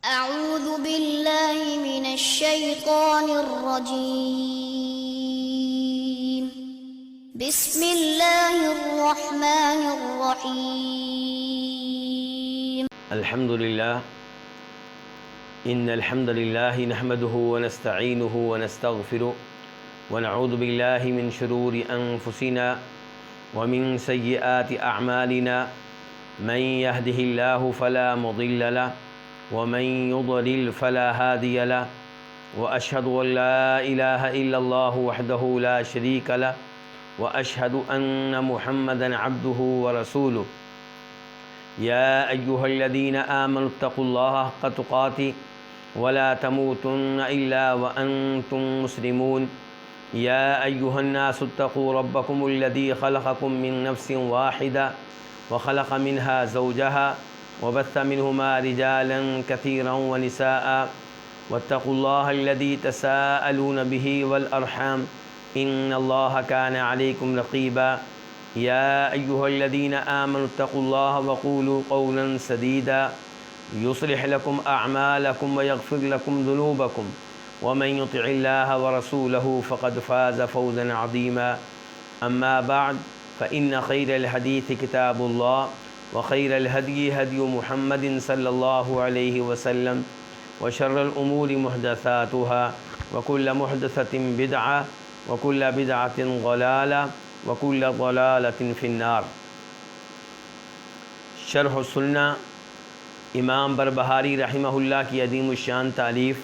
أعوذ بالله من الشيطان الرجيم. بسم الله الرحمن الرحيم. الحمد لله إن الحمد لله نحمده ونستعينه ونستغفره ونعوذ بالله من شرور أنفسنا ومن سيئات أعمالنا من يهده الله فلا مضل له ومن يضلل فلا هادي له وأشهد أن لا إله إلا الله وحده لا شريك له وأشهد أن محمدًا عبده ورسوله. يا أيها الذين آمنوا اتقوا الله حق تقاته ولا تموتن إلا وأنتم مسلمون. يا أيها الناس اتقوا ربكم الذي خلقكم من نفس واحدة وخلق منها زوجها وبث منهما رجالا كثيرا ونساء واتقوا الله الذي تساءلون به والأرحام إن الله كان عليكم رقيبا. يا أيها الذين آمنوا اتقوا الله وقولوا قولا سديدا يصلح لكم أعمالكم ويغفر لكم ذنوبكم ومن يطع الله ورسوله فقد فاز فوزا عظيما. أما بعد فإن خير الحديث كتاب الله وخير الهدي هدي محمد صلى الله عليه وسلم وشر الأمور محدثاتها وكل محدثة بدعة وكل بدعة ضلالة وكل ضلالة في النار. شرح السنہ امام بربہاری رحمہ اللہ کی عظیم الشان تالیف.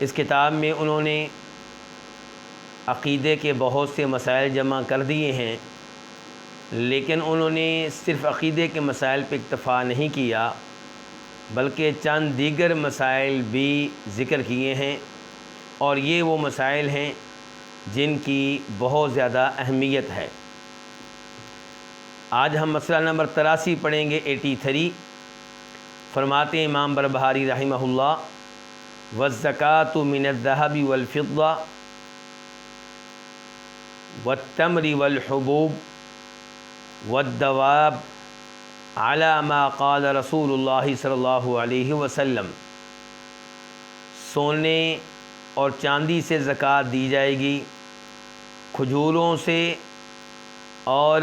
اس کتاب میں انہوں نے عقیدے کے بہت سے مسائل جمع کر دیے ہیں، لیکن انہوں نے صرف عقیدے کے مسائل پہ اکتفا نہیں کیا بلکہ چند دیگر مسائل بھی ذکر کیے ہیں، اور یہ وہ مسائل ہیں جن کی بہت زیادہ اہمیت ہے. آج ہم مسئلہ نمبر 83 پڑھیں گے. 83 فرماتے ہیں امام بربہاری رحمہ اللہ: والزکاة من الذهب والفضة والتمر والحبوب والدواب على ما قال رسول اللہ صلی اللہ علیہ وسلم. سونے اور چاندی سے زکوٰۃ دی جائے گی، کھجوروں سے اور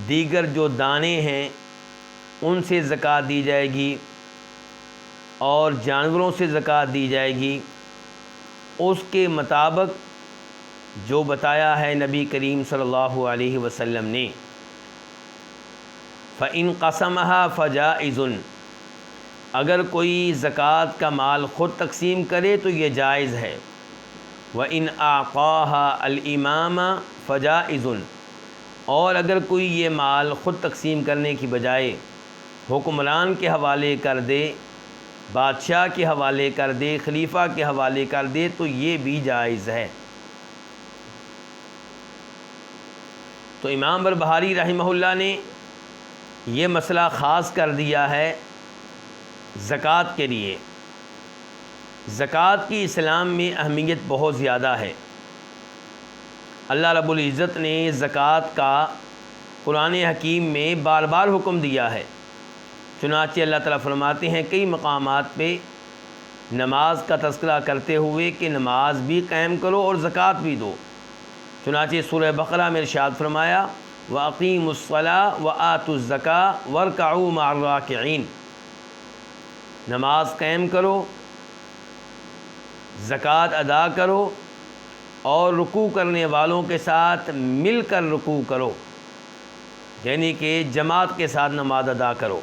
دیگر جو دانے ہیں ان سے زکوٰۃ دی جائے گی، اور جانوروں سے زکوٰۃ دی جائے گی اس کے مطابق جو بتایا ہے نبی کریم صلی اللہ علیہ وسلم نے. فَإِن قَسَمَهَا فَجَائِزٌ، اگر کوئی زکوٰۃ کا مال خود تقسیم کرے تو یہ جائز ہے. وَإِنْ أَعْطَاهَا الْإِمَامَ فَجَائِزٌ، اور اگر کوئی یہ مال خود تقسیم کرنے کی بجائے حکمران کے حوالے کر دے، بادشاہ کے حوالے کر دے، خلیفہ کے حوالے کر دے تو یہ بھی جائز ہے. تو امام بربہاری رحمہ اللہ نے یہ مسئلہ خاص کر دیا ہے زکوٰۃ کے لیے. زکوٰۃ کی اسلام میں اہمیت بہت زیادہ ہے. اللہ رب العزت نے زکوٰۃ کا قرآن حکیم میں بار بار حکم دیا ہے. چنانچہ اللہ تعالیٰ فرماتے ہیں کئی مقامات پہ نماز کا تذکرہ کرتے ہوئے کہ نماز بھی قائم کرو اور زکوٰۃ بھی دو. چنانچہ سورہ بقرہ میں ارشاد فرمایا وَأَقِیمُوا الصَّلَاةَ وَآتُوا الزَّکَاةَ وَارْکَعُوا مَعَ الرَّاکِعِینَ. نماز قائم کرو، زکوٰۃ ادا کرو، اور رکوع کرنے والوں کے ساتھ مل کر رکوع کرو، یعنی کہ جماعت کے ساتھ نماز ادا کرو.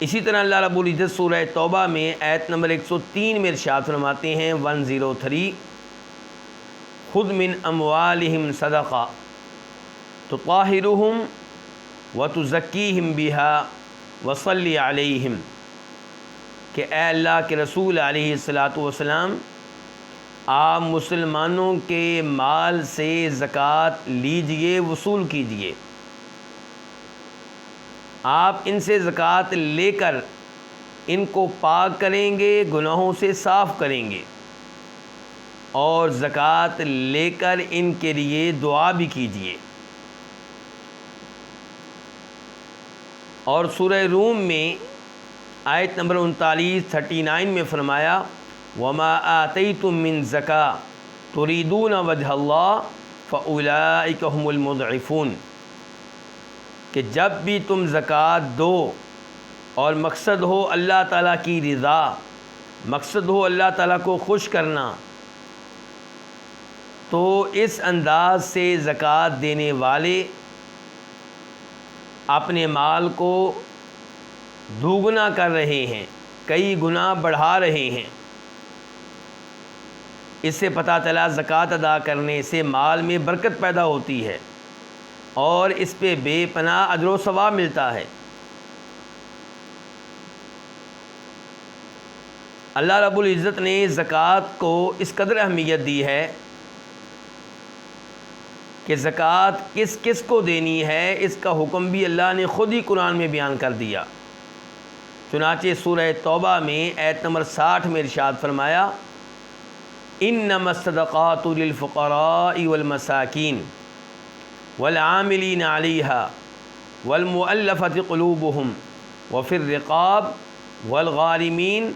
اسی طرح اللہ رب العزت سورہ توبہ میں آیت نمبر 103 میں ارشاد فرماتے ہیں 103 خذ من اموالہم صدقہ تطہرہم وتزکیہم بہا وصلی علیہم، کہ اے اللہ کے رسول علیہ الصلاۃ والسلام، آپ مسلمانوں کے مال سے زکوٰۃ لیجئے، وصول کیجئے. آپ ان سے زکوٰۃ لے کر ان کو پاک کریں گے، گناہوں سے صاف کریں گے، اور زکوٰۃ لے کر ان کے لیے دعا بھی کیجئے. اور سورہ روم میں آیت نمبر 39 میں فرمایا وما آتیتم من زکاۃ تریدون وجہ اللہ فاولئک هم المضعفون، کہ جب بھی تم زکوٰۃ دو اور مقصد ہو اللہ تعالیٰ کی رضا، مقصد ہو اللہ تعالیٰ کو خوش کرنا، تو اس انداز سے زکوٰۃ دینے والے اپنے مال کو دوگنا کر رہے ہیں، کئی گنا بڑھا رہے ہیں۔ اس سے پتہ چلا زکوٰۃ ادا کرنے سے مال میں برکت پیدا ہوتی ہے اور اس پہ بے پناہ اجر و ثواب ملتا ہے۔ اللہ رب العزت نے زکوٰۃ کو اس قدر اہمیت دی ہے کہ زکوٰۃ کس کس کو دینی ہے، اس کا حکم بھی اللہ نے خود ہی قرآن میں بیان کر دیا۔ چنانچہ سورہ توبہ میں آیت نمبر 60 میں ارشاد فرمایا انما الصدقات للفقراء والمساکین والعاملین علیہا والمؤلفۃ قلوبہم وفی الرقاب والغارمین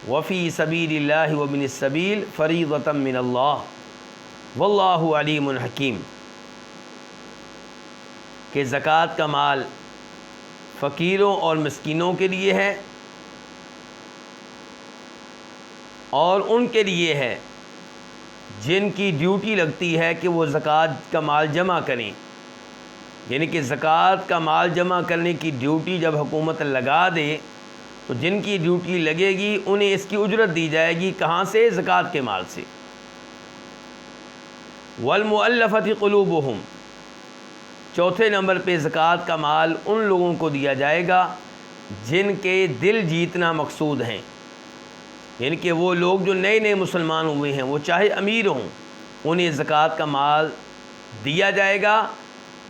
وفی سبیل اللہ وابن السبیل فریضۃ من اللہ واللہ علیم حکیم، کہ زکوٰۃ کا مال فقیروں اور مسکینوں کے لیے ہے اور ان کے لیے ہے جن کی ڈیوٹی لگتی ہے کہ وہ زکوٰۃ کا مال جمع کریں، یعنی کہ زکوٰۃ کا مال جمع کرنے کی ڈیوٹی جب حکومت لگا دے تو جن کی ڈیوٹی لگے گی انہیں اس کی اجرت دی جائے گی، کہاں سے؟ زکوٰۃ کے مال سے۔ والمؤلفۃ قلوبہم، چوتھے نمبر پہ زکوٰۃ کا مال ان لوگوں کو دیا جائے گا جن کے دل جیتنا مقصود ہیں، یعنی کہ وہ لوگ جو نئے نئے مسلمان ہوئے ہیں، وہ چاہے امیر ہوں، انہیں زکوٰۃ کا مال دیا جائے گا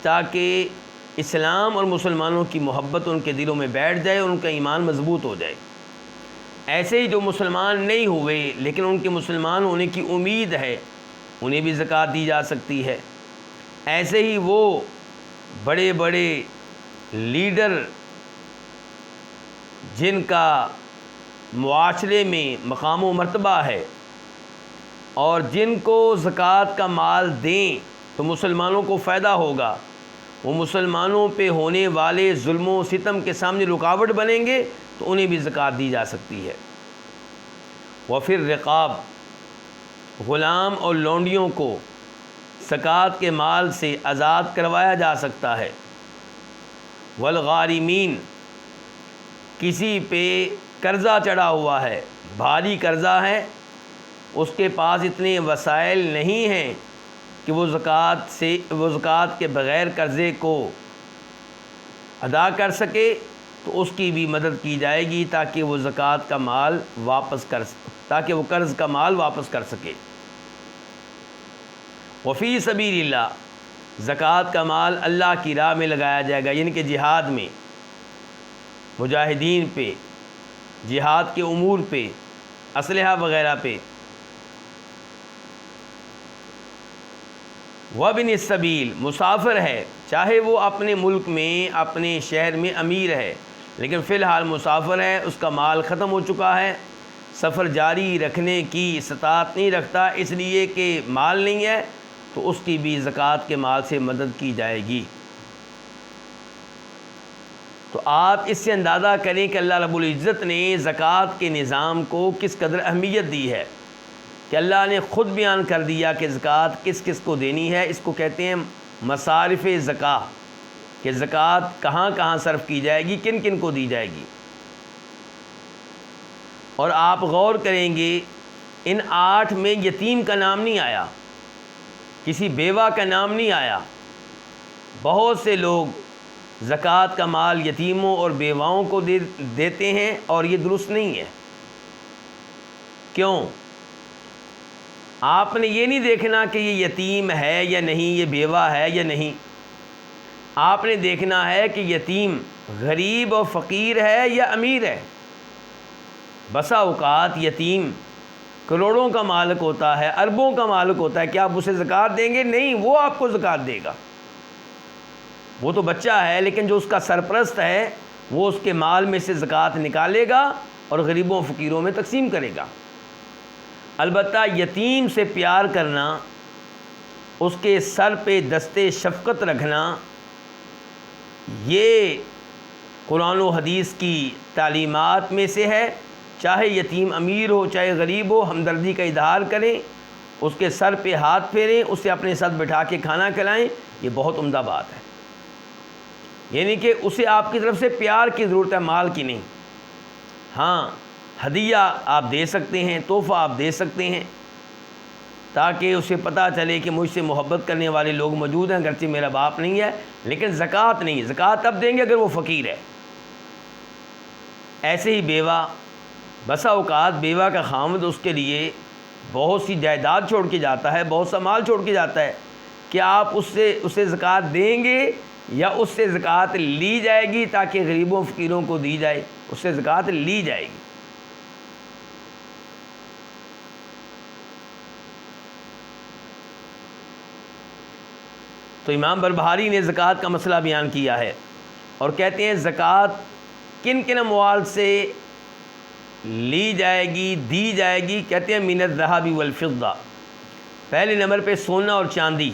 تاکہ اسلام اور مسلمانوں کی محبت ان کے دلوں میں بیٹھ جائے اور ان کا ایمان مضبوط ہو جائے۔ ایسے ہی جو مسلمان نہیں ہوئے لیکن ان کے مسلمان ہونے کی امید ہے، انہیں بھی زکوٰۃ دی جا سکتی ہے۔ ایسے ہی وہ بڑے بڑے لیڈر جن کا معاشرے میں مقام و مرتبہ ہے اور جن کو زکوٰۃ کا مال دیں تو مسلمانوں کو فائدہ ہوگا، وہ مسلمانوں پہ ہونے والے ظلم و ستم کے سامنے رکاوٹ بنیں گے، تو انہیں بھی زکوٰۃ دی جا سکتی ہے۔ وفی الرقاب، غلام اور لونڈیوں کو زکوٰۃ کے مال سے آزاد کروایا جا سکتا ہے۔ والغارمین، کسی پہ قرضہ چڑھا ہوا ہے، بھاری قرضہ ہے، اس کے پاس اتنے وسائل نہیں ہیں کہ وہ زکوٰۃ کے بغیر قرضے کو ادا کر سکے، تو اس کی بھی مدد کی جائے گی تاکہ وہ زکوٰۃ کا مال تاکہ وہ قرض کا مال واپس کر سکے۔ وفی سبیل اللہ، زکوٰۃ کا مال اللہ کی راہ میں لگایا جائے گا، یعنی کہ جہاد میں، مجاہدین پہ، جہاد کے امور پہ، اسلحہ وغیرہ پہ۔ وابن السبیل، مسافر ہے، چاہے وہ اپنے ملک میں اپنے شہر میں امیر ہے لیکن فی الحال مسافر ہے، اس کا مال ختم ہو چکا ہے، سفر جاری رکھنے کی استطاعت نہیں رکھتا اس لیے کہ مال نہیں ہے، تو اس کی بھی زکوٰۃ کے مال سے مدد کی جائے گی۔ تو آپ اس سے اندازہ کریں کہ اللہ رب العزت نے زکوٰۃ کے نظام کو کس قدر اہمیت دی ہے، کہ اللہ نے خود بیان کر دیا کہ زکوٰۃ کس کس کو دینی ہے۔ اس کو کہتے ہیں مصارف زکوٰۃ، کہ زکوٰۃ کہاں کہاں صرف کی جائے گی، کن کن کو دی جائے گی۔ اور آپ غور کریں گے ان 8 میں یتیم کا نام نہیں آیا، کسی بیوہ کا نام نہیں آیا۔ بہت سے لوگ زکوٰۃ کا مال یتیموں اور بیواؤں کو دیتے ہیں اور یہ درست نہیں ہے۔ کیوں؟ آپ نے یہ نہیں دیکھنا کہ یہ یتیم ہے یا نہیں، یہ بیوہ ہے یا نہیں، آپ نے دیکھنا ہے کہ یتیم غریب اور فقیر ہے یا امیر ہے۔ بسا اوقات یتیم کروڑوں کا مالک ہوتا ہے، اربوں کا مالک ہوتا ہے، کیا آپ اسے زکوٰۃ دیں گے؟ نہیں، وہ آپ کو زکوٰۃ دے گا، وہ تو بچہ ہے، لیکن جو اس کا سرپرست ہے وہ اس کے مال میں سے زکوٰۃ نکالے گا اور غریبوں فقیروں میں تقسیم کرے گا۔ البتہ یتیم سے پیار کرنا، اس کے سر پہ دستے شفقت رکھنا، یہ قرآن و حدیث کی تعلیمات میں سے ہے۔ چاہے یتیم امیر ہو چاہے غریب ہو، ہمدردی کا اظہار کریں، اس کے سر پہ ہاتھ پھیریں، اسے اپنے ساتھ بٹھا کے کھانا کھلائیں، یہ بہت عمدہ بات ہے۔ یعنی کہ اسے آپ کی طرف سے پیار کی ضرورت ہے، مال کی نہیں۔ ہاں، ہدیہ آپ دے سکتے ہیں، تحفہ آپ دے سکتے ہیں، تاکہ اسے پتہ چلے کہ مجھ سے محبت کرنے والے لوگ موجود ہیں، اگرچہ میرا باپ نہیں ہے، لیکن زکوٰۃ نہیں۔ زکوٰۃ تب دیں گے اگر وہ فقیر ہے۔ ایسے ہی بیوہ، بسا اوقات بیوہ کا خاوند اس کے لیے بہت سی جائیداد چھوڑ کے جاتا ہے، بہت سا مال چھوڑ کے جاتا ہے، کیا آپ اسے زکوٰۃ دیں گے یا اس سے زکوٰۃ لی جائے گی تاکہ غریبوں فقیروں کو دی جائے؟ اس سے زکوٰۃ لی جائے گی۔ تو امام بربہاری نے زکوٰۃ کا مسئلہ بیان کیا ہے اور کہتے ہیں زکوٰۃ کن کن اموال سے لی جائے گی، دی جائے گی؟ کہتے ہیں من الذهب والفضہ، پہلے نمبر پہ سونا اور چاندی،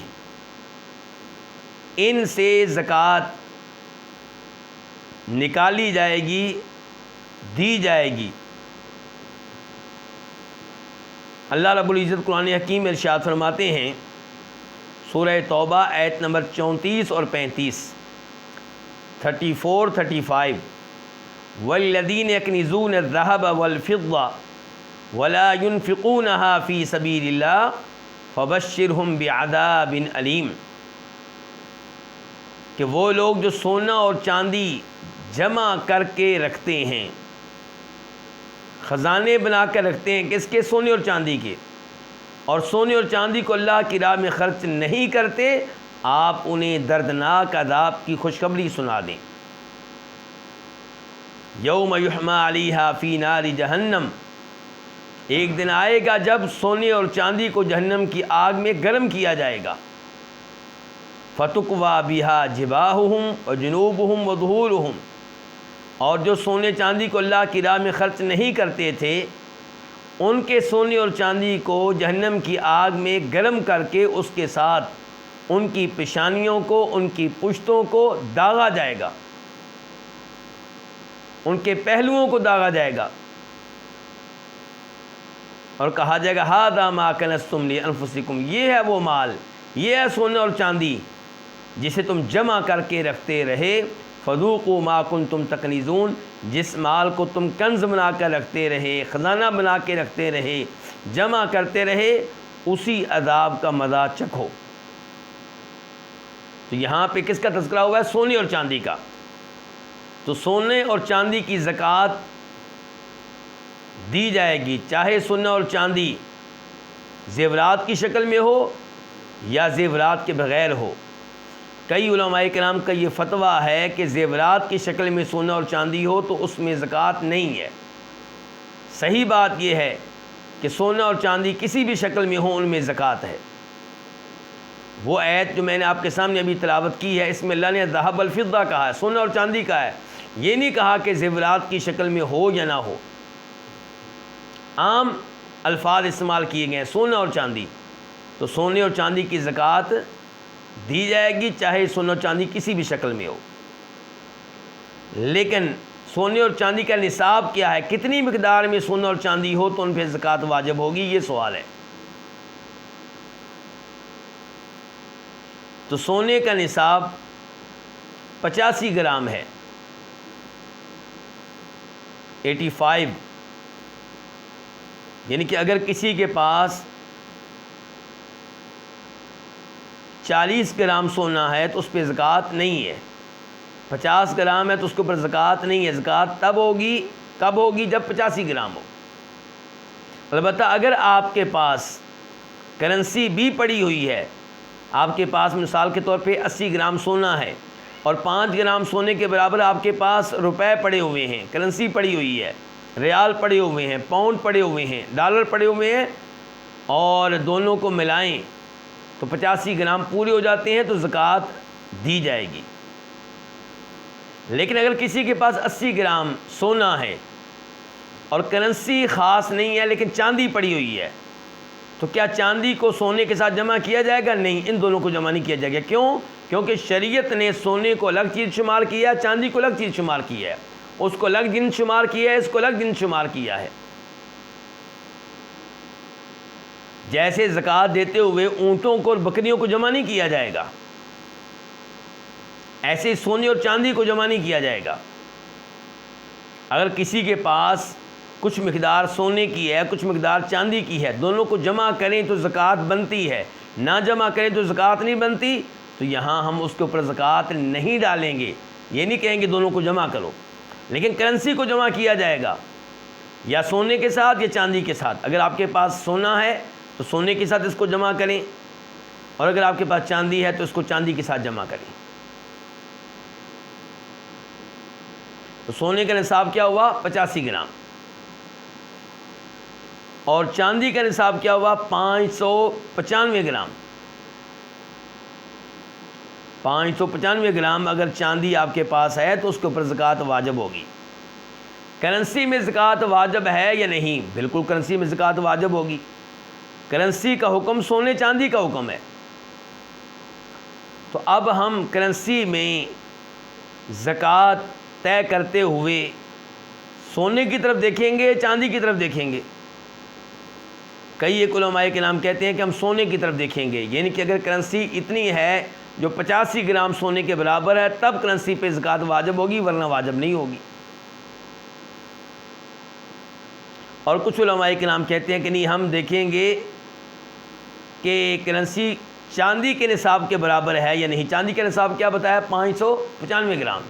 ان سے زکوٰۃ نکالی جائے گی، دی جائے گی۔ اللہ رب العزت قرآن حکیم میں ارشاد فرماتے ہیں، سورہ توبہ آیت نمبر 34 اور 35، 34 35، والذین یکنزون الذهب والفضة ولا ينفقونها في سبيل الله فبشرهم بعذاب علیم، کہ وہ لوگ جو سونا اور چاندی جمع کر کے رکھتے ہیں، خزانے بنا کر رکھتے ہیں، کس کے؟ سونے اور چاندی کے، اور سونے اور چاندی کو اللہ کی راہ میں خرچ نہیں کرتے، آپ انہیں دردناک عذاب کی خوشخبری سنا دیں۔ یوم یحمی علیہا فی نار جہنم، ایک دن آئے گا جب سونے اور چاندی کو جہنم کی آگ میں گرم کیا جائے گا، فتکوی بہا جباہہم وجنوبہم وظہورہم، اور جو سونے چاندی کو اللہ کی راہ میں خرچ نہیں کرتے تھے، ان کے سونے اور چاندی کو جہنم کی آگ میں گرم کر کے اس کے ساتھ ان کی پیشانیوں کو، ان کی پشتوں کو داغا جائے گا، ان کے پہلوؤں کو داغا جائے گا، اور کہا جائے گا ھذا ما کنزتم لانفسکم، یہ ہے وہ مال، یہ ہے سونا اور چاندی جسے تم جمع کر کے رکھتے رہے، فذوقوا ما کنتم تکنزون، جس مال کو تم کنز بنا کر رکھتے رہے، خزانہ بنا کے رکھتے رہے، جمع کرتے رہے، اسی عذاب کا مزہ چکھو۔ تو یہاں پہ کس کا تذکرہ ہوا ہے؟ سونے اور چاندی کا۔ تو سونے اور چاندی کی زکوٰۃ دی جائے گی، چاہے سونا اور چاندی زیورات کی شکل میں ہو یا زیورات کے بغیر ہو۔ کئی علماء کرام کا یہ فتویٰ ہے کہ زیورات کی شکل میں سونا اور چاندی ہو تو اس میں زکوٰۃ نہیں ہے۔ صحیح بات یہ ہے کہ سونا اور چاندی کسی بھی شکل میں ہو، ان میں زکوٰۃ ہے۔ وہ آیت جو میں نے آپ کے سامنے ابھی تلاوت کی ہے، اس میں اللہ نے ذهب الفضہ کہا ہے، سونا اور چاندی کا ہے، یہ نہیں کہا کہ زیورات کی شکل میں ہو یا نہ ہو۔ عام الفاظ استعمال کیے گئے ہیں، سونا اور چاندی، تو سونے اور چاندی کی زکوٰۃ دی جائے گی، چاہے سونا اور چاندی کسی بھی شکل میں ہو۔ لیکن سونے اور چاندی کا نصاب کیا ہے؟ کتنی مقدار میں سونا اور چاندی ہو تو ان پہ زکوٰۃ واجب ہوگی، یہ سوال ہے۔ تو سونے کا نصاب 85 گرام ہے، 85، یعنی کہ اگر کسی کے پاس 40 گرام سونا ہے تو اس پہ زکوٰۃ نہیں ہے، 50 گرام ہے تو اس کے اوپر زکوٰۃ نہیں ہے۔ زکوٰۃ تب ہوگی، کب ہوگی؟ جب 85 گرام ہو۔ البتہ اگر آپ کے پاس کرنسی بھی پڑی ہوئی ہے، آپ کے پاس مثال کے طور پہ 80 گرام سونا ہے اور 5 گرام سونے کے برابر آپ کے پاس روپے پڑے ہوئے ہیں، کرنسی پڑی ہوئی ہے، ریال پڑے ہوئے ہیں، پاؤنڈ پڑے ہوئے ہیں، ڈالر پڑے ہوئے ہیں، اور دونوں کو ملائیں تو 85 گرام پورے ہو جاتے ہیں، تو زکوٰۃ دی جائے گی۔ لیکن اگر کسی کے پاس 80 گرام سونا ہے اور کرنسی خاص نہیں ہے لیکن چاندی پڑی ہوئی ہے، تو کیا چاندی کو سونے کے ساتھ جمع کیا جائے گا؟ نہیں، ان دونوں کو جمع نہیں کیا جائے گا۔ کیوں؟ کیونکہ شریعت نے سونے کو الگ چیز شمار کیا ہے، چاندی کو الگ چیز شمار کیا ہے، اس کو الگ دن شمار کیا ہے، اس کو الگ دن شمار کیا ہے۔ جیسے زکوٰۃ دیتے ہوئے اونٹوں کو اور بکریوں کو جمع نہیں کیا جائے گا، ایسے ہی سونے اور چاندی کو جمع نہیں کیا جائے گا۔ اگر کسی کے پاس کچھ مقدار سونے کی ہے، کچھ مقدار چاندی کی ہے، دونوں کو جمع کریں تو زکوٰۃ بنتی ہے، نہ جمع کریں تو زکوٰۃ نہیں بنتی، تو یہاں ہم اس کے اوپر زکوٰۃ نہیں ڈالیں گے، یہ نہیں کہیں گے دونوں کو جمع کرو، لیکن کرنسی کو جمع کیا جائے گا، یا سونے کے ساتھ یا چاندی کے ساتھ۔ اگر آپ کے پاس سونا ہے تو سونے کے ساتھ اس کو جمع کریں، اور اگر آپ کے پاس چاندی ہے تو اس کو چاندی کے ساتھ جمع کریں۔ تو سونے کا نصاب کیا ہوا؟ 85 گرام، اور چاندی کا نصاب کیا ہوا؟ 595 گرام۔ 595 گرام اگر چاندی آپ کے پاس ہے تو اس کے اوپر زکوٰۃ واجب ہوگی۔ کرنسی میں زکوٰۃ واجب ہے یا نہیں؟ بالکل کرنسی میں زکوٰۃ واجب ہوگی۔ کرنسی کا حکم سونے چاندی کا حکم ہے۔ تو اب ہم کرنسی میں زکوٰۃ طے کرتے ہوئے سونے کی طرف دیکھیں گے، چاندی کی طرف دیکھیں گے؟ کئی ایک علماء کرام کہتے ہیں کہ ہم سونے کی طرف دیکھیں گے، یعنی کہ اگر کرنسی اتنی ہے جو 85 گرام سونے کے برابر ہے تب کرنسی پہ زکوٰۃ واجب ہوگی، ورنہ واجب نہیں ہوگی۔ اور کچھ علماء کرام کہتے ہیں کہ نہیں، ہم دیکھیں گے کہ کرنسی چاندی کے نصاب کے برابر ہے یا نہیں۔ چاندی کا نصاب کیا بتایا؟ 595 گرام۔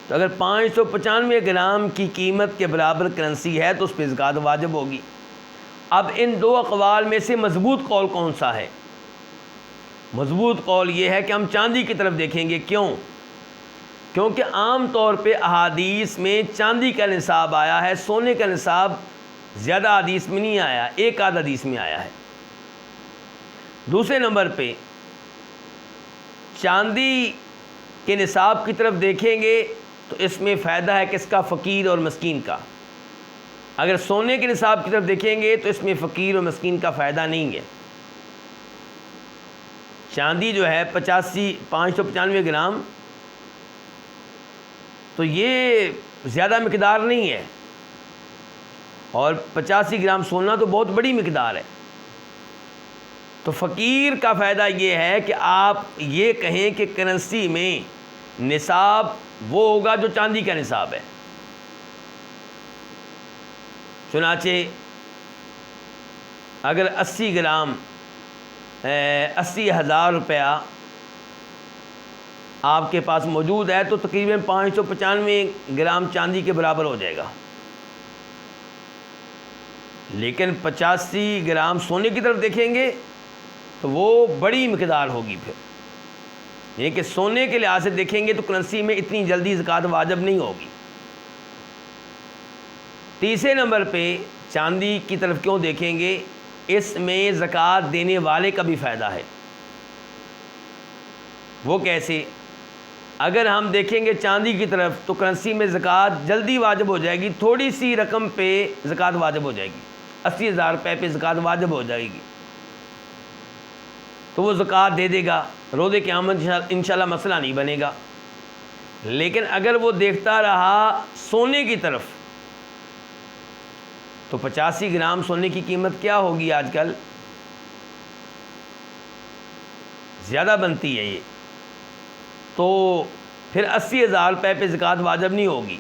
تو اگر 595 گرام کی قیمت کے برابر کرنسی ہے تو اس پہ زکوٰۃ واجب ہوگی۔ اب ان دو اقوال میں سے مضبوط قول کون سا ہے؟ مضبوط قول یہ ہے کہ ہم چاندی کی طرف دیکھیں گے۔ کیوں؟ کیونکہ عام طور پہ احادیث میں چاندی کا نصاب آیا ہے، سونے کا نصاب زیادہ حدیث میں نہیں آیا، ایک آدھ حدیث میں آیا ہے۔ دوسرے نمبر پہ چاندی کے نصاب کی طرف دیکھیں گے تو اس میں فائدہ ہے کس کا؟ فقیر اور مسکین کا۔ اگر سونے کے نصاب کی طرف دیکھیں گے تو اس میں فقیر اور مسکین کا فائدہ نہیں ہے۔ چاندی جو ہے 595 گرام، تو یہ زیادہ مقدار نہیں ہے، اور 85 گرام سونا تو بہت بڑی مقدار ہے۔ تو فقیر کا فائدہ یہ ہے کہ آپ یہ کہیں کہ کرنسی میں نصاب وہ ہوگا جو چاندی کا نصاب ہے۔ چنانچہ اگر 80 گرام 80,000 روپیہ آپ کے پاس موجود ہے تو تقریباً 595 گرام چاندی کے برابر ہو جائے گا۔ لیکن 85 گرام سونے کی طرف دیکھیں گے تو وہ بڑی مقدار ہوگی۔ پھر یعنی کہ سونے کے لحاظ سے دیکھیں گے تو کرنسی میں اتنی جلدی زکوٰۃ واجب نہیں ہوگی۔ تیسرے نمبر پہ چاندی کی طرف کیوں دیکھیں گے؟ اس میں زکوٰۃ دینے والے کا بھی فائدہ ہے۔ وہ کیسے؟ اگر ہم دیکھیں گے چاندی کی طرف تو کرنسی میں زکوٰۃ جلدی واجب ہو جائے گی، تھوڑی سی رقم پہ زکوٰۃ واجب ہو جائے گی، 80,000 روپے پہ زکوٰۃ واجب ہو جائے گی، تو وہ زکوٰۃ دے دے گا، روزے قیامت انشاءاللہ مسئلہ نہیں بنے گا۔ لیکن اگر وہ دیکھتا رہا سونے کی طرف تو 85 گرام سونے کی قیمت کیا ہوگی؟ آج کل زیادہ بنتی ہے یہ، تو پھر 80,000 روپے پہ زکوٰۃ واجب نہیں ہوگی۔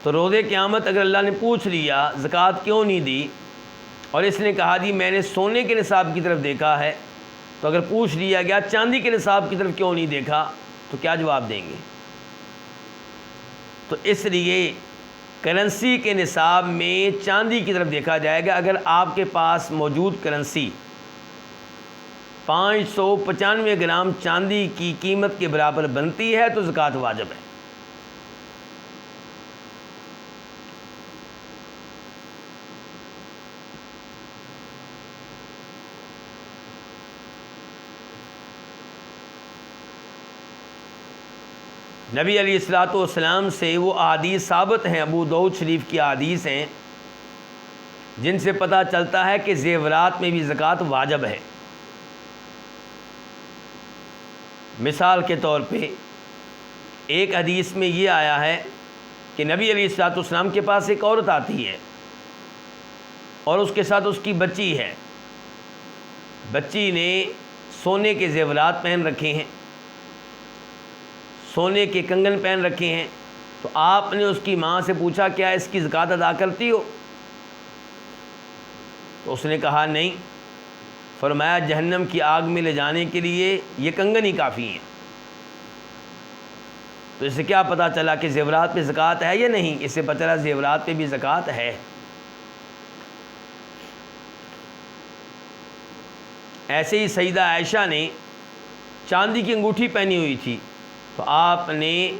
تو روزے قیامت اگر اللہ نے پوچھ لیا زکوٰۃ کیوں نہیں دی، اور اس نے کہا جی میں نے سونے کے نصاب کی طرف دیکھا ہے، تو اگر پوچھ لیا گیا چاندی کے نصاب کی طرف کیوں نہیں دیکھا، تو کیا جواب دیں گے؟ تو اس لیے کرنسی کے نصاب میں چاندی کی طرف دیکھا جائے گا۔ اگر آپ کے پاس موجود کرنسی 595 گرام چاندی کی قیمت کے برابر بنتی ہے تو زکوٰۃ واجب ہے۔ نبی علیہ الصلوۃ والسلام سے وہ احادیث ثابت ہیں، ابو داؤد شریف کی احادیث ہیں، جن سے پتہ چلتا ہے کہ زیورات میں بھی زکوٰۃ واجب ہے۔ مثال کے طور پہ ایک حدیث میں یہ آیا ہے کہ نبی علیہ الصلوۃ والسلام کے پاس ایک عورت آتی ہے اور اس کے ساتھ اس کی بچی ہے۔ بچی نے سونے کے زیورات پہن رکھے ہیں، سونے کے کنگن پہن رکھے ہیں، تو آپ نے اس کی ماں سے پوچھا کیا اس کی زکوٰۃ ادا کرتی ہو؟ تو اس نے کہا نہیں۔ فرمایا جہنم کی آگ میں لے جانے کے لیے یہ کنگن ہی کافی ہیں۔ تو اس سے کیا پتہ چلا کہ زیورات پہ زکوٰۃ ہے یا نہیں؟ اس سے پتہ چلا زیورات پہ بھی زکوٰۃ ہے۔ ایسے ہی سیدہ عائشہ نے چاندی کی انگوٹھی پہنی ہوئی تھی، تو آپ نے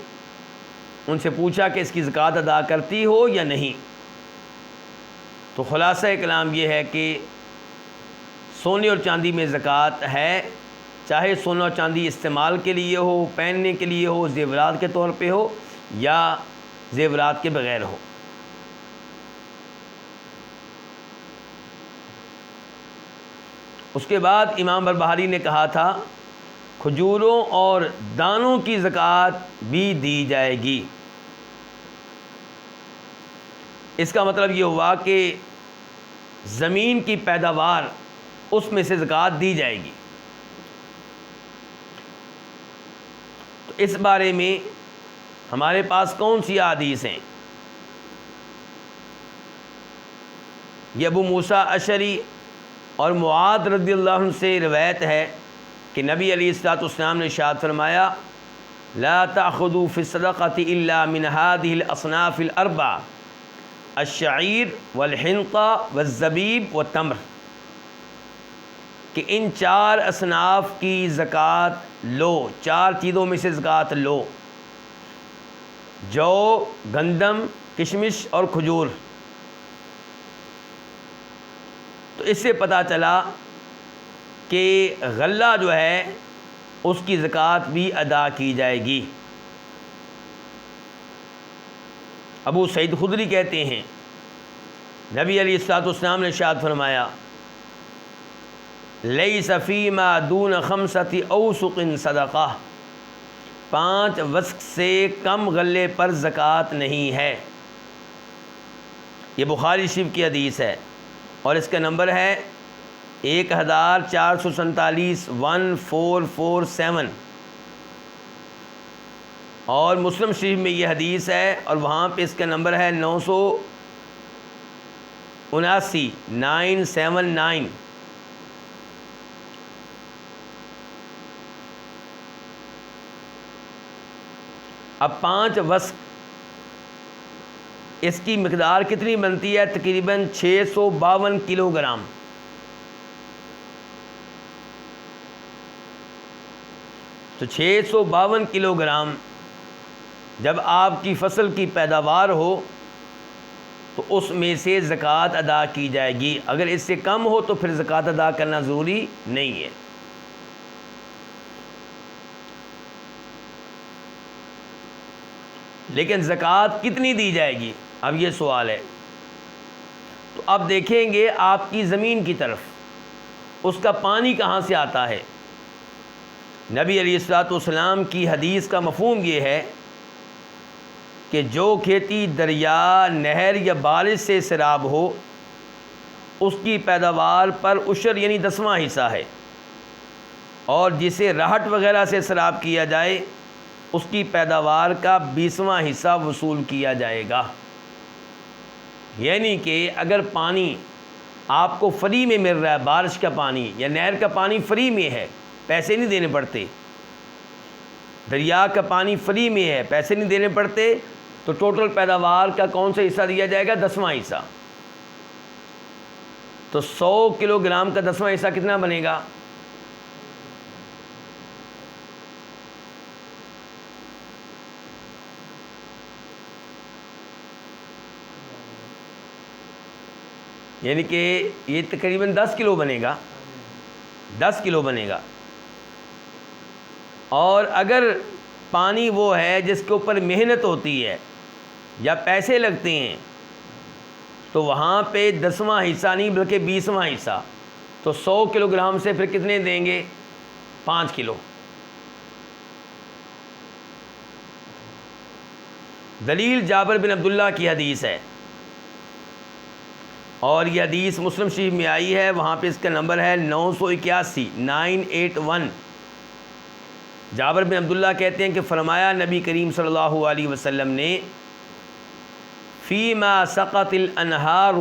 ان سے پوچھا کہ اس کی زکوٰۃ ادا کرتی ہو یا نہیں؟ تو خلاصہ کلام یہ ہے کہ سونے اور چاندی میں زکوٰۃ ہے، چاہے سونا اور چاندی استعمال کے لیے ہو، پہننے کے لیے ہو، زیورات کے طور پہ ہو یا زیورات کے بغیر ہو۔ اس کے بعد امام بربہاری نے کہا تھا کھجوروں اور دانوں کی زکوٰۃ بھی دی جائے گی۔ اس کا مطلب یہ ہوا کہ زمین کی پیداوار اس میں سے زکوٰۃ دی جائے گی۔ تو اس بارے میں ہمارے پاس کون سی احادیث ہیں؟ یہ ابو موسیٰ اشعری اور معاذ رضی اللہ عنہ سے روایت ہے کہ نبی علیہ الصلوۃ والسلام نے ارشاد فرمایا لا تأخذوا في الصدقة الا من هذه الاصناف الاربع الشعیر والحنطہ والزبیب والتمر، کہ ان چار اصناف کی زکوٰۃ لو، چار چیزوں میں سے زکوٰۃ لو، جو، گندم، کشمش اور کھجور۔ تو اس سے پتہ چلا کہ غلہ جو ہے اس کی زکوٰۃ بھی ادا کی جائے گی۔ ابو سعید خدری کہتے ہیں نبی علیہ الصلوۃ والسلام نے ارشاد فرمایا لیس فیما دون خمسۃ اوسق صدقہ، 5 وسق سے کم غلے پر زکوٰۃ نہیں ہے۔ یہ بخاری شریف کی حدیث ہے اور اس کا نمبر ہے 1447 1447، اور مسلم شریف میں یہ حدیث ہے اور وہاں پہ اس کا نمبر ہے 979 979۔ اب 5 وسق اس کی مقدار کتنی بنتی ہے؟ تقریباً 652 کلو گرام۔ تو 652 کلو گرام جب آپ کی فصل کی پیداوار ہو تو اس میں سے زکوٰۃ ادا کی جائے گی۔ اگر اس سے کم ہو تو پھر زکوٰۃ ادا کرنا ضروری نہیں ہے۔ لیکن زکوٰۃ کتنی دی جائے گی؟ اب یہ سوال ہے۔ تو اب دیکھیں گے آپ کی زمین کی طرف اس کا پانی کہاں سے آتا ہے۔ نبی علیہ الصلوۃ والسلام کی حدیث کا مفہوم یہ ہے کہ جو کھیتی دریا، نہر یا بارش سے سیراب ہو اس کی پیداوار پر عشر یعنی 10واں حصہ ہے، اور جسے راہٹ وغیرہ سے سیراب کیا جائے اس کی پیداوار کا 20واں حصہ وصول کیا جائے گا۔ یعنی کہ اگر پانی آپ کو فری میں مل رہا ہے، بارش کا پانی یا نہر کا پانی فری میں ہے، پیسے نہیں دینے پڑتے، دریا کا پانی فری میں ہے، پیسے نہیں دینے پڑتے، تو ٹوٹل پیداوار کا کون سا حصہ دیا جائے گا؟ 10واں حصہ۔ تو 100 کلو گرام کا 10واں حصہ کتنا بنے گا؟ یعنی کہ یہ تقریباً 10 کلو بنے گا، 10 کلو بنے گا۔ اور اگر پانی وہ ہے جس کے اوپر محنت ہوتی ہے یا پیسے لگتے ہیں، تو وہاں پہ 10واں حصہ نہیں بلکہ 20واں حصہ، تو 100 کلو گرام سے پھر کتنے دیں گے؟ 5 کلو۔ دلیل جابر بن عبداللہ کی حدیث ہے، اور یہ حدیث مسلم شریف میں آئی ہے، وہاں پہ اس کا نمبر ہے 981 جابر بن عبداللہ کہتے ہیں کہ فرمایا نبی کریم صلی اللہ علیہ وسلم نے فیما سقط الانہار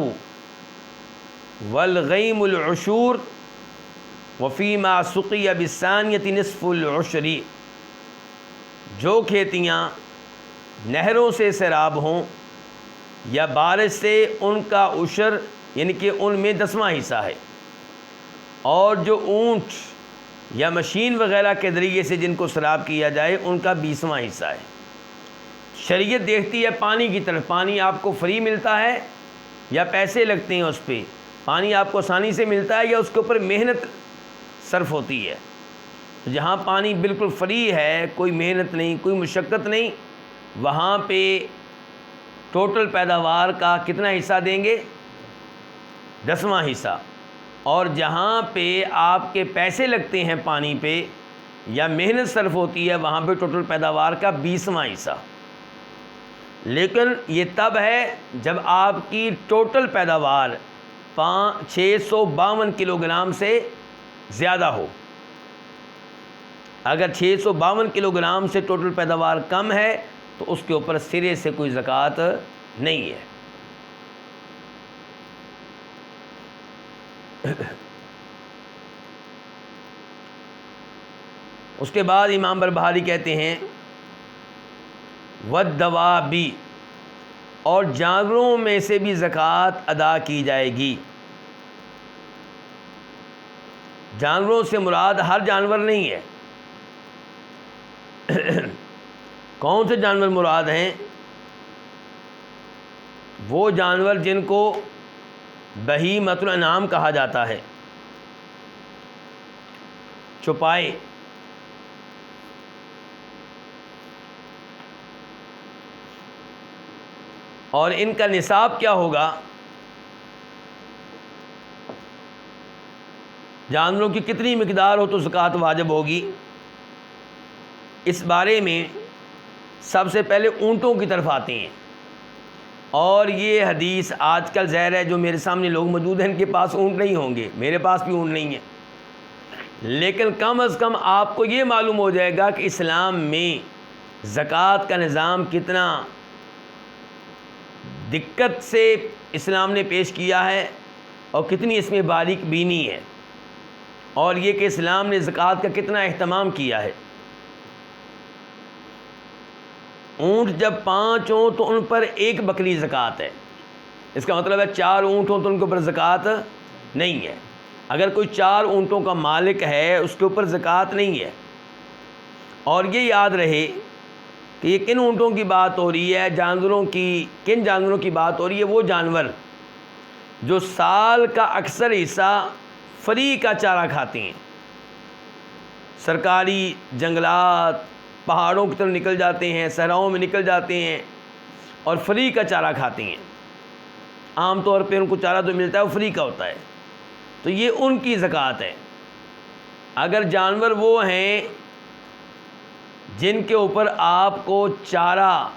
والغیم العشور وفیما سقی بالثانیۃ نصف العشر، جو کھیتیاں نہروں سے سیراب ہوں یا بارش سے، ان کا عشر یعنی کہ ان میں 10واں حصہ ہے، اور جو اونٹ یا مشین وغیرہ کے ذریعے سے جن کو سیراب کیا جائے ان کا 20واں حصہ ہے۔ شریعت دیکھتی ہے پانی کی طرف، پانی آپ کو فری ملتا ہے یا پیسے لگتے ہیں اس پہ، پانی آپ کو آسانی سے ملتا ہے یا اس کے اوپر محنت صرف ہوتی ہے۔ جہاں پانی بالکل فری ہے، کوئی محنت نہیں، کوئی مشقت نہیں، وہاں پہ ٹوٹل پیداوار کا کتنا حصہ دیں گے؟ 10واں حصہ۔ اور جہاں پہ آپ کے پیسے لگتے ہیں پانی پہ یا محنت صرف ہوتی ہے، وہاں پہ ٹوٹل پیداوار کا 20واں حصہ۔ لیکن یہ تب ہے جب آپ کی ٹوٹل پیداوار 652 کلو گرام سے زیادہ ہو۔ اگر 652 کلو گرام سے ٹوٹل پیداوار کم ہے تو اس کے اوپر سرے سے کوئی زکوٰۃ نہیں ہے۔ اس کے بعد امام بربہاری کہتے ہیں وَالدَّوَابِ، اور جانوروں میں سے بھی زکوٰۃ ادا کی جائے گی۔ جانوروں سے مراد ہر جانور نہیں ہے۔ کون سے جانور مراد ہیں؟ وہ جانور جن کو بہیمۃ الانعام کہا جاتا ہے، چوپائے، اور ان کا نصاب کیا ہوگا؟ جانوروں کی کتنی مقدار ہو تو زکوٰۃ واجب ہوگی؟ اس بارے میں سب سے پہلے اونٹوں کی طرف آتے ہیں، اور یہ حدیث آج کل ظاہر ہے جو میرے سامنے لوگ موجود ہیں ان کے پاس اونٹ نہیں ہوں گے، میرے پاس بھی اونٹ نہیں ہے، لیکن کم از کم آپ کو یہ معلوم ہو جائے گا کہ اسلام میں زکوٰۃ کا نظام کتنا دقت سے اسلام نے پیش کیا ہے اور کتنی اس میں باریک بینی ہے، اور یہ کہ اسلام نے زکوٰۃ کا کتنا اہتمام کیا ہے۔ اونٹ جب 5 ہوں تو ان پر 1 بکری زکوٰۃ ہے، اس کا مطلب ہے 4 اونٹ ہوں تو ان کے اوپر زکوٰۃ نہیں ہے۔ اگر کوئی 4 اونٹوں کا مالک ہے اس کے اوپر زکوٰۃ نہیں ہے۔ اور یہ یاد رہے کہ یہ کن اونٹوں کی بات ہو رہی ہے، جانوروں کی، کن جانوروں کی بات ہو رہی ہے؟ وہ جانور جو سال کا اکثر حصہ فری کا چارہ کھاتے ہیں، سرکاری جنگلات پہاڑوں کی طرف نکل جاتے ہیں، صحراؤں میں نکل جاتے ہیں اور فری کا چارہ کھاتے ہیں۔ عام طور پہ ان کو چارہ جو ملتا ہے وہ فری کا ہوتا ہے، تو یہ ان کی زکوٰۃ ہے۔ اگر جانور وہ ہیں جن کے اوپر آپ کو چارہ،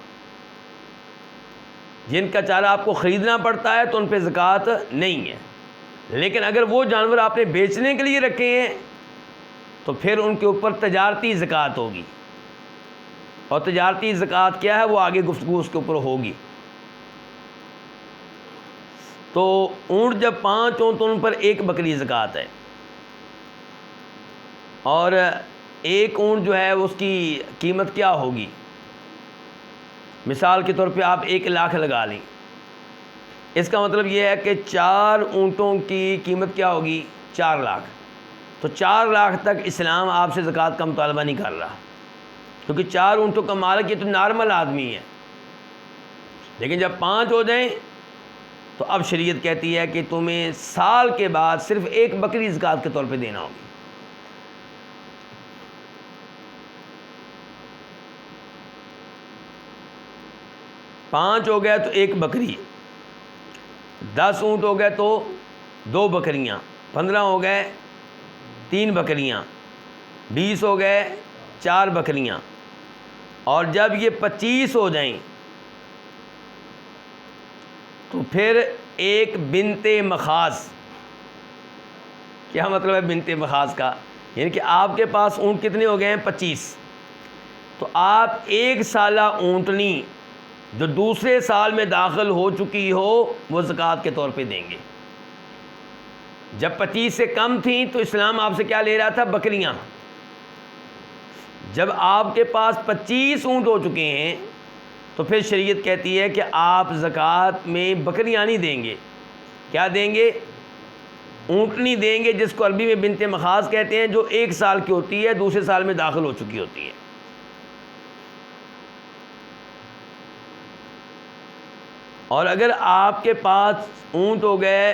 جن کا چارہ آپ کو خریدنا پڑتا ہے تو ان پہ زکوٰۃ نہیں ہے، لیکن اگر وہ جانور آپ نے بیچنے کے لیے رکھے ہیں تو پھر ان کے اوپر تجارتی زکوٰۃ ہوگی، اور تجارتی زکوٰۃ کیا ہے وہ آگے گفتگو اس کے اوپر ہوگی۔ تو اونٹ جب 5 ہوں تو ان پر 1 بکری زکوٰۃ ہے، اور 1 اونٹ جو ہے اس کی قیمت کیا ہوگی؟ مثال کے طور پہ آپ 1 لاکھ لگا لیں، اس کا مطلب یہ ہے کہ 4 اونٹوں کی قیمت کیا ہوگی؟ 4 لاکھ۔ تو 4 لاکھ تک اسلام آپ سے زکوٰۃ کا مطالبہ نہیں کر رہا، کیونکہ 4 اونٹوں کا مالک یہ تو نارمل آدمی ہے، لیکن جب 5 ہو جائیں تو اب شریعت کہتی ہے کہ تمہیں سال کے بعد صرف 1 بکری زکوٰۃ کے طور پہ دینا ہوگی۔ 5 ہو گیا تو 1 بکری، 10 اونٹ ہو گئے تو 2 بکریاں، 15 ہو گئے 3 بکریاں، 20 ہو گئے 4 بکریاں، اور جب یہ 25 ہو جائیں تو پھر 1 بنت مخاض۔ کیا مطلب ہے بنت مخاض کا؟ یعنی کہ آپ کے پاس اونٹ کتنے ہو گئے ہیں؟ 25۔ تو آپ 1 سالہ اونٹنی جو دوسرے سال میں داخل ہو چکی ہو وہ زکوٰۃ کے طور پہ دیں گے۔ جب 25 سے کم تھیں تو اسلام آپ سے کیا لے رہا تھا؟ بکریاں۔ جب آپ کے پاس 25 اونٹ ہو چکے ہیں تو پھر شریعت کہتی ہے کہ آپ زکوٰۃ میں بکریاں نہیں دیں گے، کیا دیں گے؟ اونٹنی دیں گے، جس کو عربی میں بنت مخاض کہتے ہیں، جو 1 سال کی ہوتی ہے، دوسرے سال میں داخل ہو چکی ہوتی ہے۔ اور اگر آپ کے پاس اونٹ ہو گئے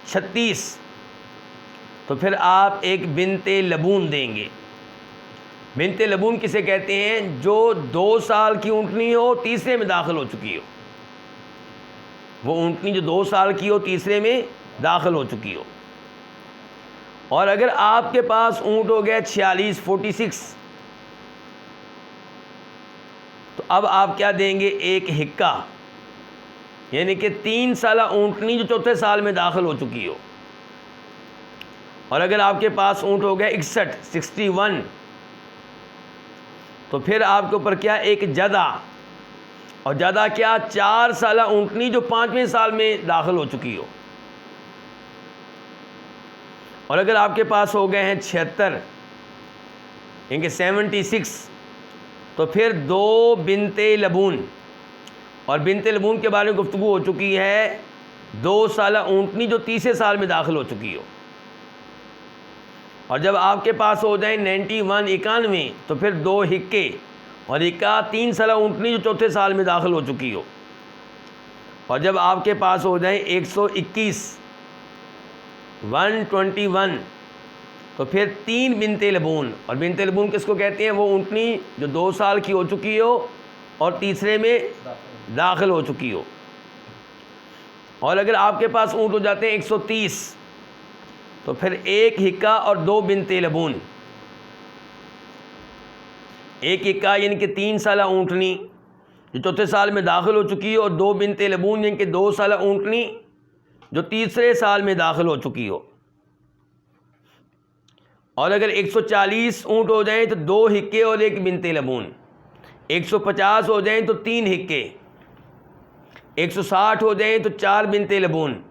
36 تو پھر آپ 1 بنت لبون دیں گے۔ بنت لبون کسے کہتے ہیں؟ جو 2 سال کی اونٹنی ہو، تیسرے میں داخل ہو چکی ہو۔ وہ اونٹنی جو 2 سال کی ہو، تیسرے میں داخل ہو چکی ہو۔ اور اگر آپ کے پاس اونٹ ہو گئے 46 تو اب آپ کیا دیں گے؟ 1 حکہ، یعنی کہ 3 سالہ اونٹنی جو چوتھے سال میں داخل ہو چکی ہو۔ اور اگر آپ کے پاس اونٹ ہو گئے 61 تو پھر آپ کے اوپر کیا؟ 1 جدہ، اور جدہ کیا؟ 4 سالہ اونٹنی جو 5ویں سال میں داخل ہو چکی ہو۔ اور اگر آپ کے پاس ہو گئے ہیں 76 یعنی کہ 76 تو پھر 2 بنت لبون، اور بنت لبون کے بارے میں گفتگو ہو چکی ہے، 2 سالہ اونٹنی جو تیسرے سال میں داخل ہو چکی ہو۔ اور جب آپ کے پاس ہو جائیں 91 تو پھر 2 حکے، اور حکہ 3 سالہ اونٹنی جو چوتھے سال میں داخل ہو چکی ہو۔ اور جب آپ کے پاس ہو جائیں 121 تو پھر 3 بنت لبون، اور بنت لبون کس کو کہتے ہیں؟ وہ اونٹنی جو 2 سال کی ہو چکی ہو اور تیسرے میں داخل ہو چکی ہو۔ اور اگر آپ کے پاس اونٹ ہو جاتے ہیں 130 تو پھر 1 حکہ اور 2 بنت لبون۔ 1 حکہ یعنی کہ 3 سالہ اونٹنی جو چوتھے سال میں داخل ہو چکی ہو، اور 2 بنت لبون یعنی کہ 2 سالہ اونٹنی جو تیسرے سال میں داخل ہو چکی ہو۔ اور اگر 140 اونٹ ہو جائیں تو 2 حکے اور 1 بنت لبون، 150 ہو جائیں تو 3 حکے، 160 ہو جائیں تو 4 بنت لبون،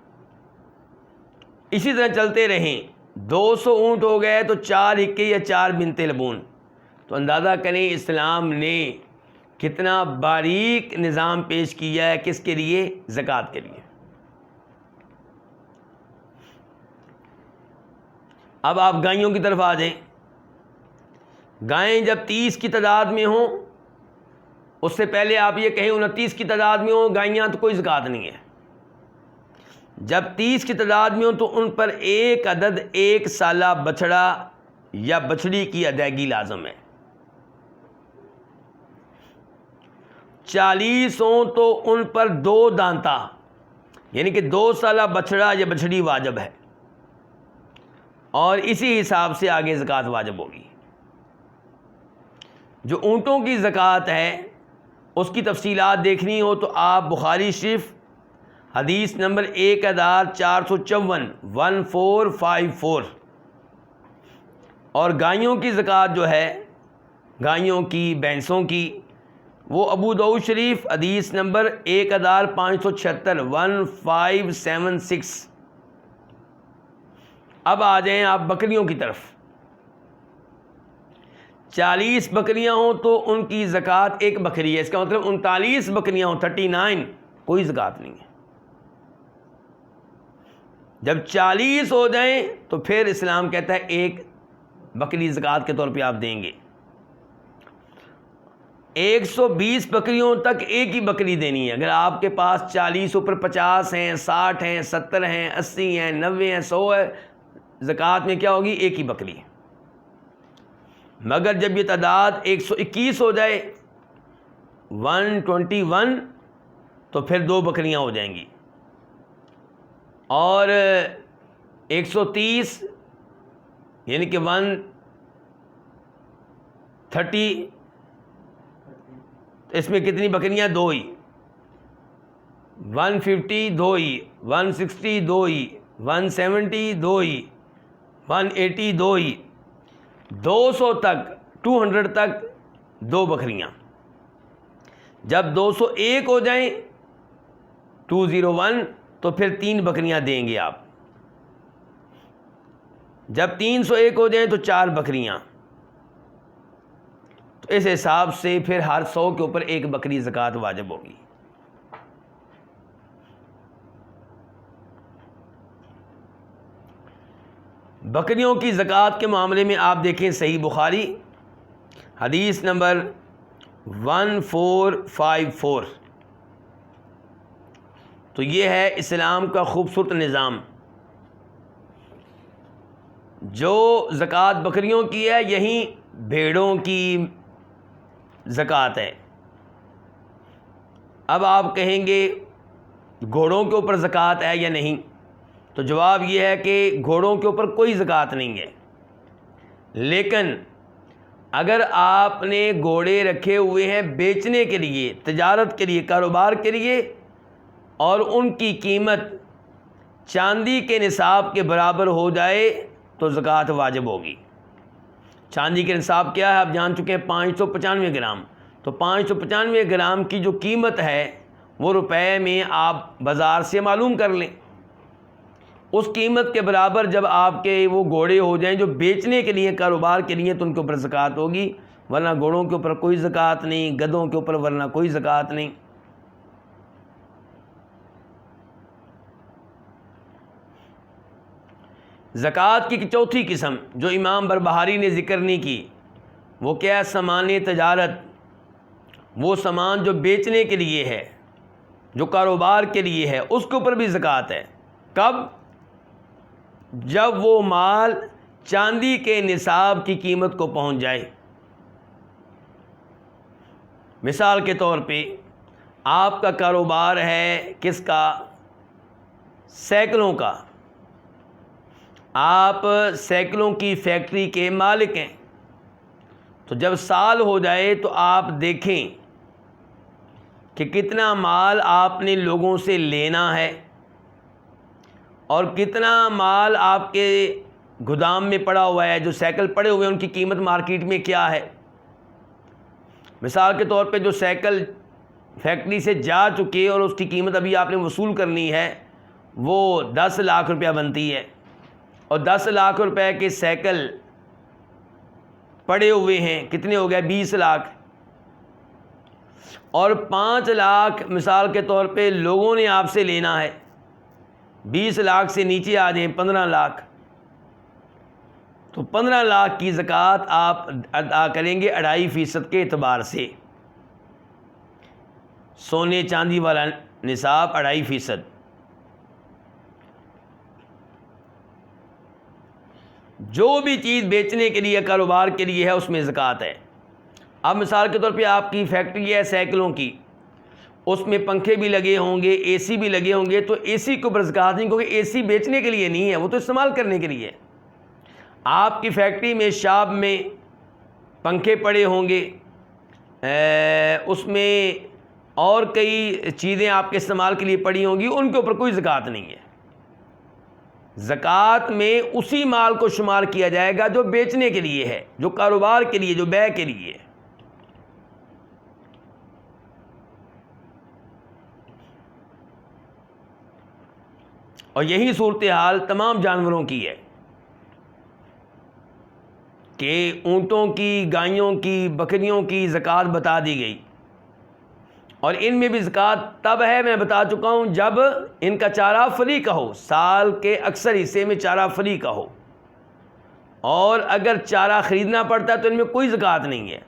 اسی طرح چلتے رہیں۔ 200 اونٹ ہو گئے تو 4 حکے یا 4 بنت لبون۔ تو اندازہ کریں اسلام نے کتنا باریک نظام پیش کیا ہے، کس کے لیے؟ زکوٰۃ کے لیے۔ اب آپ گائیوں کی طرف آ جائیں۔ گائیں جب 30 کی تعداد میں ہوں، اس سے پہلے آپ یہ کہیں 29 کی تعداد میں ہوں گائیاں، تو کوئی زکوٰۃ نہیں ہے۔ جب 30 کی تعداد میں ہوں تو ان پر 1 عدد 1 سالہ بچڑا یا بچڑی کی ادائیگی لازم ہے۔ 40 ہوں تو ان پر 2 دانتا یعنی کہ 2 سالہ بچڑا یا بچڑی واجب ہے، اور اسی حساب سے آگے زکوٰۃ واجب ہوگی۔ جو اونٹوں کی زکوٰۃ ہے اس کی تفصیلات دیکھنی ہو تو آپ بخاری شریف حدیث نمبر 1454 1454، اور گائیوں کی زکوٰۃ جو ہے، گائیوں کی، بھینسوں کی، وہ ابو داؤد شریف حدیث نمبر 1576 1576۔ اب آ جائیں آپ بکریوں کی طرف۔ 40 بکریاں ہوں تو ان کی زکوٰۃ 1 بکری ہے، اس کا مطلب 39 بکریاں ہوں 39، کوئی زکوٰۃ نہیں ہے۔ جب 40 ہو جائیں تو پھر اسلام کہتا ہے 1 بکری زکوٰۃ کے طور پہ آپ دیں گے۔ 120 بکریوں تک 1 ہی بکری دینی ہے۔ اگر آپ کے پاس 40 اوپر 50 ہیں، 60 ہیں، 70 ہیں، 80 ہیں، 90 ہیں، 100 ہے، زکوٰۃ میں کیا ہوگی؟ 1 ہی بکری۔ مگر جب یہ تعداد 121 ہو جائے 121 تو پھر 2 بکریاں ہو جائیں گی، اور 130 یعنی کہ 130 اس میں کتنی بکریاں؟ 2 ہی۔ 150 2 ہی، 160 2 ہی، 170 2 ہی، 180 2 ہی، 200 تک 200 تک 2 بکریاں۔ جب 201 ہو جائیں 201 تو پھر 3 بکریاں دیں گے آپ۔ جب 301 ہو جائیں تو 4 بکریاں۔ تو اس حساب سے پھر ہر 100 کے اوپر 1 بکری زکوٰۃ واجب ہوگی۔ بکریوں کی زکوٰۃ کے معاملے میں آپ دیکھیں صحیح بخاری حدیث نمبر 1454، تو یہ ہے اسلام کا خوبصورت نظام۔ جو زکوٰۃ بکریوں کی ہے، یہیں بھیڑوں کی زکوٰۃ ہے۔ اب آپ کہیں گے گھوڑوں کے اوپر زکوٰۃ ہے یا نہیں؟ تو جواب یہ ہے کہ گھوڑوں کے اوپر کوئی زکوٰۃ نہیں ہے، لیکن اگر آپ نے گھوڑے رکھے ہوئے ہیں بیچنے کے لیے، تجارت کے لیے، کاروبار کے لیے، اور ان کی قیمت چاندی کے نصاب کے برابر ہو جائے تو زکوٰۃ واجب ہوگی۔ چاندی کے نصاب کیا ہے آپ جان چکے ہیں، 595 گرام۔ تو 595 گرام کی جو قیمت ہے وہ روپے میں آپ بازار سے معلوم کر لیں۔ اس قیمت کے برابر جب آپ کے وہ گھوڑے ہو جائیں جو بیچنے کے لیے، کاروبار کے لیے، تو ان کے اوپر زکوٰۃ ہوگی، ورنہ گھوڑوں کے اوپر کوئی زکوٰۃ نہیں، گدھوں کے اوپر ورنہ کوئی زکوٰۃ نہیں۔ زکوٰۃ کی چوتھی قسم جو امام بربہاری نے ذکر نہیں کی، وہ کیا ہے؟ سامان تجارت، وہ سامان جو بیچنے کے لیے ہے، جو کاروبار کے لیے ہے، اس کے اوپر بھی زکوٰۃ ہے۔ کب؟ جب وہ مال چاندی کے نصاب کی قیمت کو پہنچ جائے۔ مثال کے طور پہ آپ کا کاروبار ہے کس کا؟ سائیکلوں کا۔ آپ سائیکلوں کی فیکٹری کے مالک ہیں، تو جب سال ہو جائے تو آپ دیکھیں کہ کتنا مال آپ نے لوگوں سے لینا ہے اور کتنا مال آپ کے گودام میں پڑا ہوا ہے، جو سائیکل پڑے ہوئے ہیں ان کی قیمت مارکیٹ میں کیا ہے۔ مثال کے طور پہ جو سائیکل فیکٹری سے جا چکی اور اس کی قیمت ابھی آپ نے وصول کرنی ہے وہ 10 لاکھ روپیہ بنتی ہے، اور 10 لاکھ روپے کے سائیکل پڑے ہوئے ہیں، کتنے ہو گئے؟ 20 لاکھ، اور 5 لاکھ مثال کے طور پہ لوگوں نے آپ سے لینا ہے، 20 لاکھ سے نیچے آ جائیں 15 لاکھ، تو 15 لاکھ کی زکوٰۃ آپ ادا کریں گے 2.5% کے اعتبار سے۔ سونے چاندی والا نصاب 2.5%۔ جو بھی چیز بیچنے کے لیے، کاروبار کے لیے ہے، اس میں زکوٰۃ ہے۔ اب مثال کے طور پہ آپ کی فیکٹری ہے سائیکلوں کی، اس میں پنکھے بھی لگے ہوں گے، اے سی بھی لگے ہوں گے، تو اے سی کے اوپر زکوٰۃ نہیں، کیونکہ اے سی بیچنے کے لیے نہیں ہے، وہ تو استعمال کرنے کے لیے ہے۔ آپ کی فیکٹری میں، شاپ میں پنکھے پڑے ہوں گے، اس میں اور کئی چیزیں آپ کے استعمال کے لیے پڑی ہوں گی، ان کے اوپر کوئی زکوٰۃ نہیں ہے۔ زکوٰۃ میں اسی مال کو شمار کیا جائے گا جو بیچنے کے لیے ہے، جو کاروبار کے لیے، جو بیع کے لیے ہے۔ اور یہی صورتحال تمام جانوروں کی ہے کہ اونٹوں کی، گائیوں کی، بکریوں کی زکوٰۃ بتا دی گئی، اور ان میں بھی زکوٰۃ تب ہے، میں بتا چکا ہوں، جب ان کا چارہ فری کا ہو، سال کے اکثر حصے میں چارہ فری کا ہو، اور اگر چارہ خریدنا پڑتا ہے تو ان میں کوئی زکوٰۃ نہیں ہے،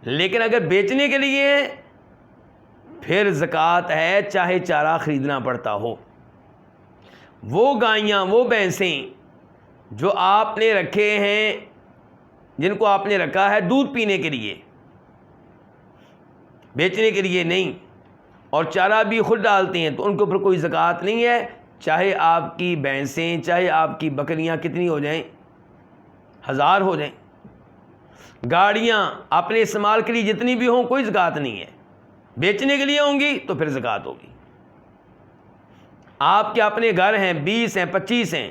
لیکن اگر بیچنے کے لیے ہے پھر زکوٰۃ ہے، چاہے چارہ خریدنا پڑتا ہو۔ وہ گائیاں، وہ بھینسیں جو آپ نے رکھے ہیں، جن کو آپ نے رکھا ہے دودھ پینے کے لیے، بیچنے کے لیے نہیں، اور چارہ بھی خود ڈالتے ہیں تو ان کے اوپر کوئی زکوٰۃ نہیں ہے، چاہے آپ کی بھینسیں، چاہے آپ کی بکریاں کتنی ہو جائیں، 1000 ہو جائیں، گاڑیاں اپنے استعمال کے لیے جتنی بھی ہوں کوئی زکوٰۃ نہیں ہے، بیچنے کے لیے ہوں گی تو پھر زکوٰۃ ہوگی۔ آپ کے اپنے گھر ہیں، 20 ہیں، 25 ہیں،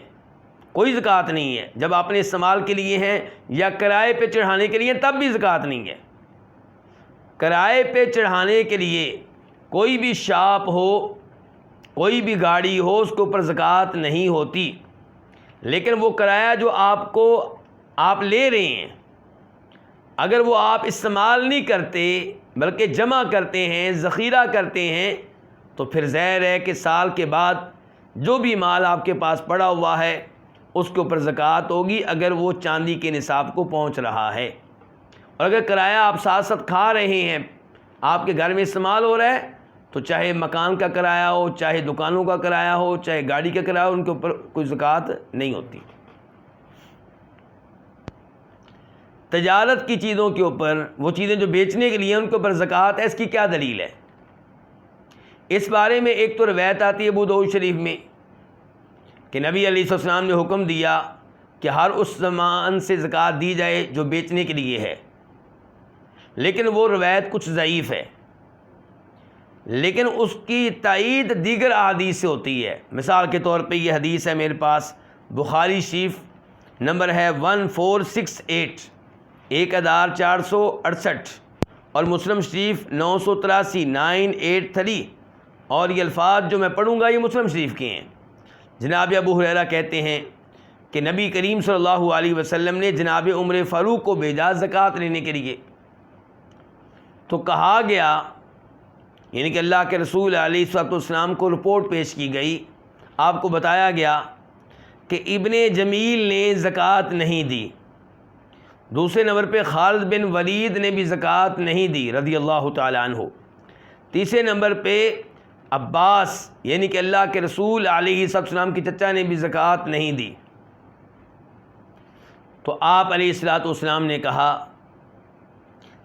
کوئی زکوٰۃ نہیں ہے۔ جب اپنے استعمال کے لیے ہیں یا کرائے پہ چڑھانے کے لیے تب بھی زکوٰۃ نہیں ہے۔ کرائے پہ چڑھانے کے لیے کوئی بھی شاپ ہو، کوئی بھی گاڑی ہو، اس کے اوپر زکوٰۃ نہیں ہوتی، لیکن وہ کرایہ جو آپ لے رہے ہیں اگر وہ آپ استعمال نہیں کرتے بلکہ جمع کرتے ہیں، ذخیرہ کرتے ہیں، تو پھر ظاہر ہے کہ سال کے بعد جو بھی مال آپ کے پاس پڑا ہوا ہے اس کے اوپر زکوٰۃ ہوگی اگر وہ چاندی کے نصاب کو پہنچ رہا ہے۔ اور اگر کرایہ آپ ساتھ ساتھ کھا رہے ہیں، آپ کے گھر میں استعمال ہو رہا ہے، تو چاہے مکان کا کرایہ ہو، چاہے دکانوں کا کرایہ ہو، چاہے گاڑی کا کرایہ ہو، ان کے اوپر کوئی زکوٰۃ نہیں ہوتی۔ تجارت کی چیزوں کے اوپر، وہ چیزیں جو بیچنے کے لیے ان کے اوپر زکوٰۃ ہے، اس کی کیا دلیل ہے؟ اس بارے میں ایک تو روایت آتی ہے ابو داؤد شریف میں کہ نبی علیہ السلام نے حکم دیا کہ ہر اس سامان سے زکوٰۃ دی جائے جو بیچنے کے لیے ہے، لیکن وہ روایت کچھ ضعیف ہے، لیکن اس کی تائید دیگر احادیث سے ہوتی ہے۔ مثال کے طور پہ یہ حدیث ہے میرے پاس، بخاری شریف نمبر ہے 1468 1468 اور مسلم شریف 983 983، اور یہ الفاظ جو میں پڑھوں گا یہ مسلم شریف کے ہیں۔ جناب ابو ہریرہ کہتے ہیں کہ نبی کریم صلی اللہ علیہ وسلم نے جناب عمر فاروق کو بھیجا زکوٰۃ لینے کے لیے، تو کہا گیا، یعنی کہ اللہ کے رسول علیہ السلام کو رپورٹ پیش کی گئی، آپ کو بتایا گیا کہ ابن جمیل نے زکوٰۃ نہیں دی، دوسرے نمبر پہ خالد بن ولید نے بھی زکوٰۃ نہیں دی رضی اللہ تعالیٰ عنہ، تیسرے نمبر پہ عباس یعنی کہ اللہ کے رسول علیہ السلام کی چچا نے بھی زکوٰۃ نہیں دی۔ تو آپ علیہ السلام نے کہا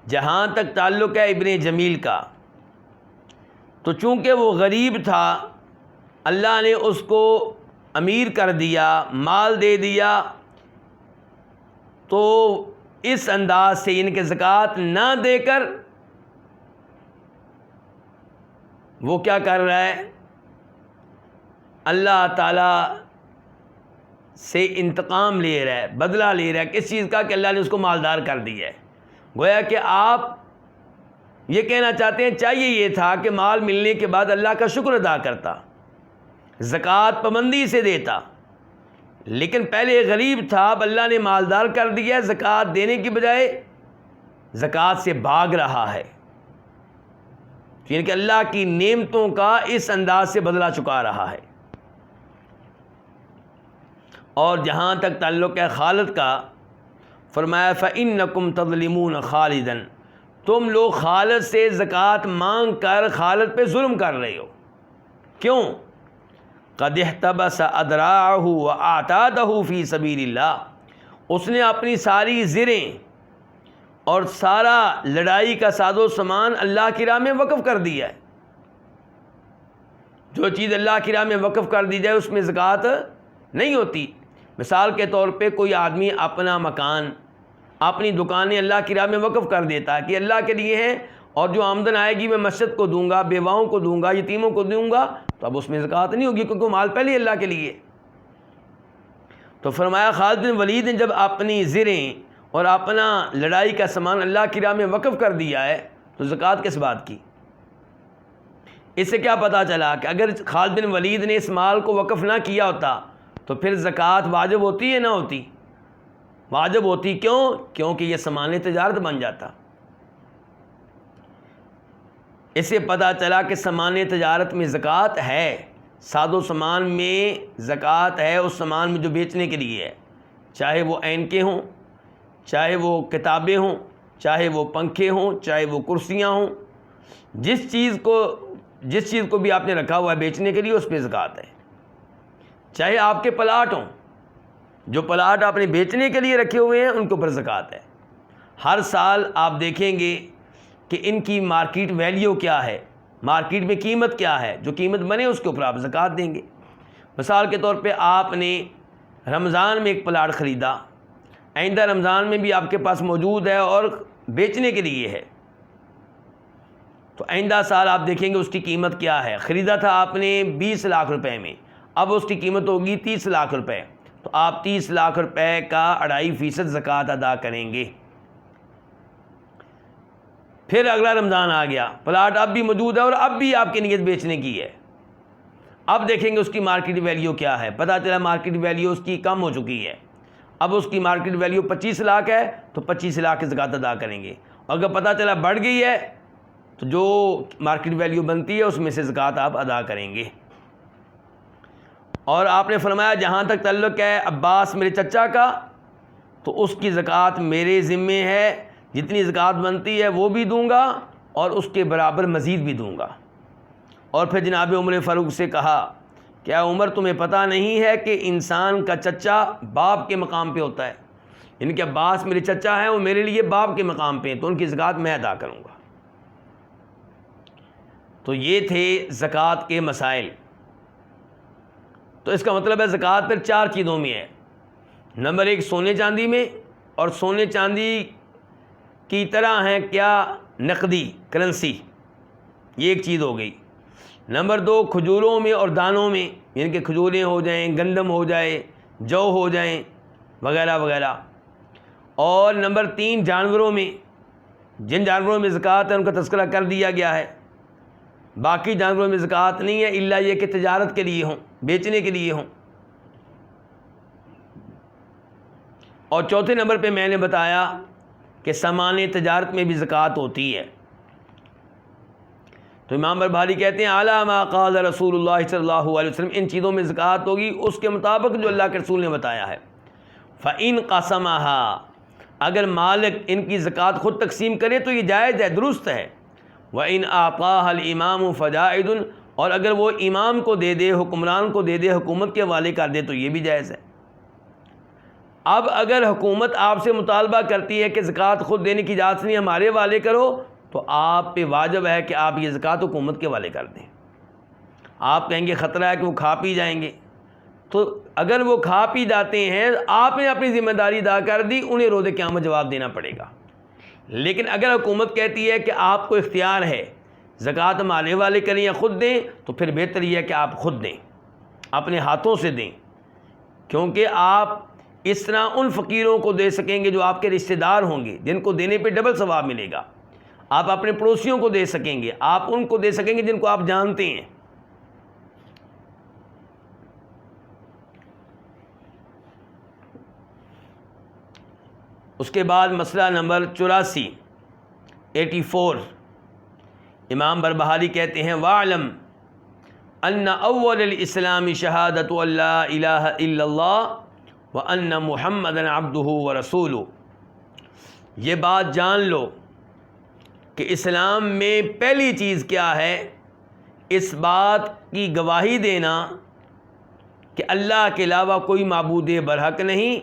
جہاں تک تعلق ہے ابن جمیل کا، تو چونکہ وہ غریب تھا اللہ نے اس کو امیر کر دیا، مال دے دیا، تو اس انداز سے یعنی کہ زکوٰۃ نہ دے کر وہ کیا کر رہا ہے، اللہ تعالیٰ سے انتقام لے رہا ہے، بدلہ لے رہا ہے کس چیز کا، کہ اللہ نے اس کو مالدار کر دیا ہے۔ گویا کہ آپ یہ کہنا چاہتے ہیں چاہیے یہ تھا کہ مال ملنے کے بعد اللہ کا شکر ادا کرتا، زکوٰۃ پابندی سے دیتا، لیکن پہلے غریب تھا، اب اللہ نے مالدار کر دیا، زکوٰۃ دینے کی بجائے زکوٰۃ سے بھاگ رہا ہے، یعنی کہ اللہ کی نعمتوں کا اس انداز سے بدلہ چکا رہا ہے۔ اور جہاں تک تعلق ہے خالد کا، فرمایا فَإِنَّكُمْ تَظْلِمُونَ خَالِدًا، تم لوگ خالد سے زکوٰۃ مانگ کر خالد پہ ظلم کر رہے ہو۔ کیوں؟ قَدْ احْتَبَسَ أَذْرَاعَهُ وَأَعْتَادَهُ فِي سَبِيلِ اللَّهِ، اس نے اپنی ساری زریں اور سارا لڑائی کا ساز و سامان اللہ کی راہ میں وقف کر دیا ہے۔ جو چیز اللہ کی راہ میں وقف کر دی جائے اس میں زکوٰۃ نہیں ہوتی۔ مثال کے طور پہ کوئی آدمی اپنا مکان، اپنی دکانیں اللہ کی راہ میں وقف کر دیتا ہے کہ اللہ کے لیے ہیں، اور جو آمدن آئے گی میں مسجد کو دوں گا، بیواؤں کو دوں گا، یتیموں کو دوں گا، تو اب اس میں زکوٰۃ نہیں ہوگی کیونکہ مال پہلے اللہ کے لیے۔ تو فرمایا خالد بن ولید نے جب اپنی زریں اور اپنا لڑائی کا سامان اللہ کی راہ میں وقف کر دیا ہے تو زکوٰۃ کس بات کی؟ اس سے کیا پتہ چلا کہ اگر خالد بن ولید نے اس مال کو وقف نہ کیا ہوتا تو پھر زکوٰۃ واجب ہوتی یا نہ ہوتی؟ واجب ہوتی۔ کیوں؟ کیونکہ یہ سامان تجارت بن جاتا۔ اس سے پتہ چلا کہ سامان تجارت میں زکوٰۃ ہے، ساز و سامان میں زکوٰۃ ہے، اس سامان میں جو بیچنے کے لیے ہے، چاہے وہ اینکیں ہوں، چاہے وہ کتابیں ہوں، چاہے وہ پنکھے ہوں، چاہے وہ کرسیاں ہوں، جس چیز کو بھی آپ نے رکھا ہوا ہے بیچنے کے لیے اس پہ زکوٰۃ ہے۔ چاہے آپ کے پلاٹ ہوں، جو پلاٹ آپ نے بیچنے کے لیے رکھے ہوئے ہیں ان کے اوپر زکوٰۃ ہے۔ ہر سال آپ دیکھیں گے کہ ان کی مارکیٹ ویلیو کیا ہے، مارکیٹ میں قیمت کیا ہے، جو قیمت بنے اس کے اوپر آپ زکوٰۃ دیں گے۔ مثال کے طور پہ آپ نے رمضان میں ایک پلاٹ خریدا، آئندہ رمضان میں بھی آپ کے پاس موجود ہے اور بیچنے کے لیے ہے، تو آئندہ سال آپ دیکھیں گے اس کی قیمت کیا ہے۔ خریدا تھا آپ نے 20 لاکھ روپے میں، اب اس کی قیمت ہوگی 30 لاکھ روپے، تو آپ 30 لاکھ روپے کا 2.5% زکوٰۃ ادا کریں گے۔ پھر اگلا رمضان آ گیا، پلاٹ اب بھی موجود ہے اور اب بھی آپ کی نیت بیچنے کی ہے، اب دیکھیں گے اس کی مارکیٹ ویلیو کیا ہے، پتہ چلا مارکیٹ ویلیو اس کی کم ہو چکی ہے، اب اس کی مارکیٹ ویلیو 25 لاکھ ہے تو 25 لاکھ کی زکوٰۃ ادا کریں گے، اور اگر پتہ چلا بڑھ گئی ہے تو جو مارکیٹ ویلیو بنتی ہے اس میں سے زکوٰۃ آپ ادا کریں گے۔ اور آپ نے فرمایا جہاں تک تعلق ہے عباس میرے چچا کا، تو اس کی زکوٰۃ میرے ذمے ہے، جتنی زکوٰۃ بنتی ہے وہ بھی دوں گا اور اس کے برابر مزید بھی دوں گا۔ اور پھر جناب عمر فاروق سے کہا کیا عمر تمہیں پتہ نہیں ہے کہ انسان کا چچا باپ کے مقام پہ ہوتا ہے، یعنی کہ عباس میرے چچا ہیں، وہ میرے لیے باپ کے مقام پہ ہیں، تو ان کی زکوٰۃ میں ادا کروں گا۔ تو یہ تھے زکوٰۃ کے مسائل۔ تو اس کا مطلب ہے زکوٰۃ پھر 4 چیزوں میں ہے۔ نمبر 1 سونے چاندی میں، اور سونے چاندی کی طرح ہیں کیا نقدی کرنسی، یہ ایک چیز ہو گئی۔ نمبر 2 کھجوروں میں اور دانوں میں، یعنی کہ کھجوریں ہو جائیں، گندم ہو جائے، جو ہو جائیں وغیرہ وغیرہ۔ اور نمبر 3 جانوروں میں، جن جانوروں میں زکوٰۃ ہے ان کا تذکرہ کر دیا گیا ہے، باقی جانوروں میں زکوٰۃ نہیں ہے الا یہ کہ تجارت کے لیے ہوں، بیچنے کے لیے ہوں۔ اور چوتھے نمبر پہ میں نے بتایا کہ سامان تجارت میں بھی زکوٰۃ ہوتی ہے۔ تو امام بربہاری کہتے ہیں اعلیٰ ما قال رسول اللہ صلی اللہ علیہ وسلم، ان چیزوں میں زکوٰۃ ہوگی اس کے مطابق جو اللہ کے رسول نے بتایا ہے۔ فَإِن قَسَمَهَا، اگر مالک ان کی زکوٰۃ خود تقسیم کرے تو یہ جائز ہے، درست ہے۔ وَإِنْ أَعْطَاهَا الْإِمَامُ فَجَائِزٌ، اور اگر وہ امام کو دے دے، حکمران کو دے دے، حکومت کے حوالے کر دے تو یہ بھی جائز ہے۔ اب اگر حکومت آپ سے مطالبہ کرتی ہے کہ زکوٰۃ خود دینے کی اجازت نہیں، ہمارے حوالے کرو، تو آپ پہ واجب ہے کہ آپ یہ زکوٰۃ حکومت کے حوالے کر دیں۔ آپ کہیں گے خطرہ ہے کہ وہ کھا پی جائیں گے، تو اگر وہ کھا پی جاتے ہیں آپ نے اپنی ذمہ داری ادا کر دی، انہیں روز قیامت جواب دینا پڑے گا۔ لیکن اگر حکومت کہتی ہے کہ آپ کو اختیار ہے زکوٰۃ ہمارے حوالے کریں یا خود دیں، تو پھر بہتر یہ ہے کہ آپ خود دیں، اپنے ہاتھوں سے دیں، کیونکہ آپ اس طرح ان فقیروں کو دے سکیں گے جو آپ کے رشتہ دار ہوں گے، جن کو دینے پہ ڈبل ثواب ملے گا۔ آپ اپنے پڑوسیوں کو دے سکیں گے، آپ ان کو دے سکیں گے جن کو آپ جانتے ہیں۔ اس کے بعد مسئلہ نمبر 84 امام بربہاری کہتے ہیں وَاعْلَمْ أَنَّ أَوَّلَ الْإِسْلَامِ شَهَادَةُ أَن لَّا إِلَٰهَ إِلَّا اللَّهُ وَأَنَّ مُحَمَّدًا عَبْدُهُ وَرَسُولُهُ، یہ بات جان لو کہ اسلام میں پہلی چیز کیا ہے، اس بات کی گواہی دینا کہ اللہ کے علاوہ کوئی معبود برحق نہیں،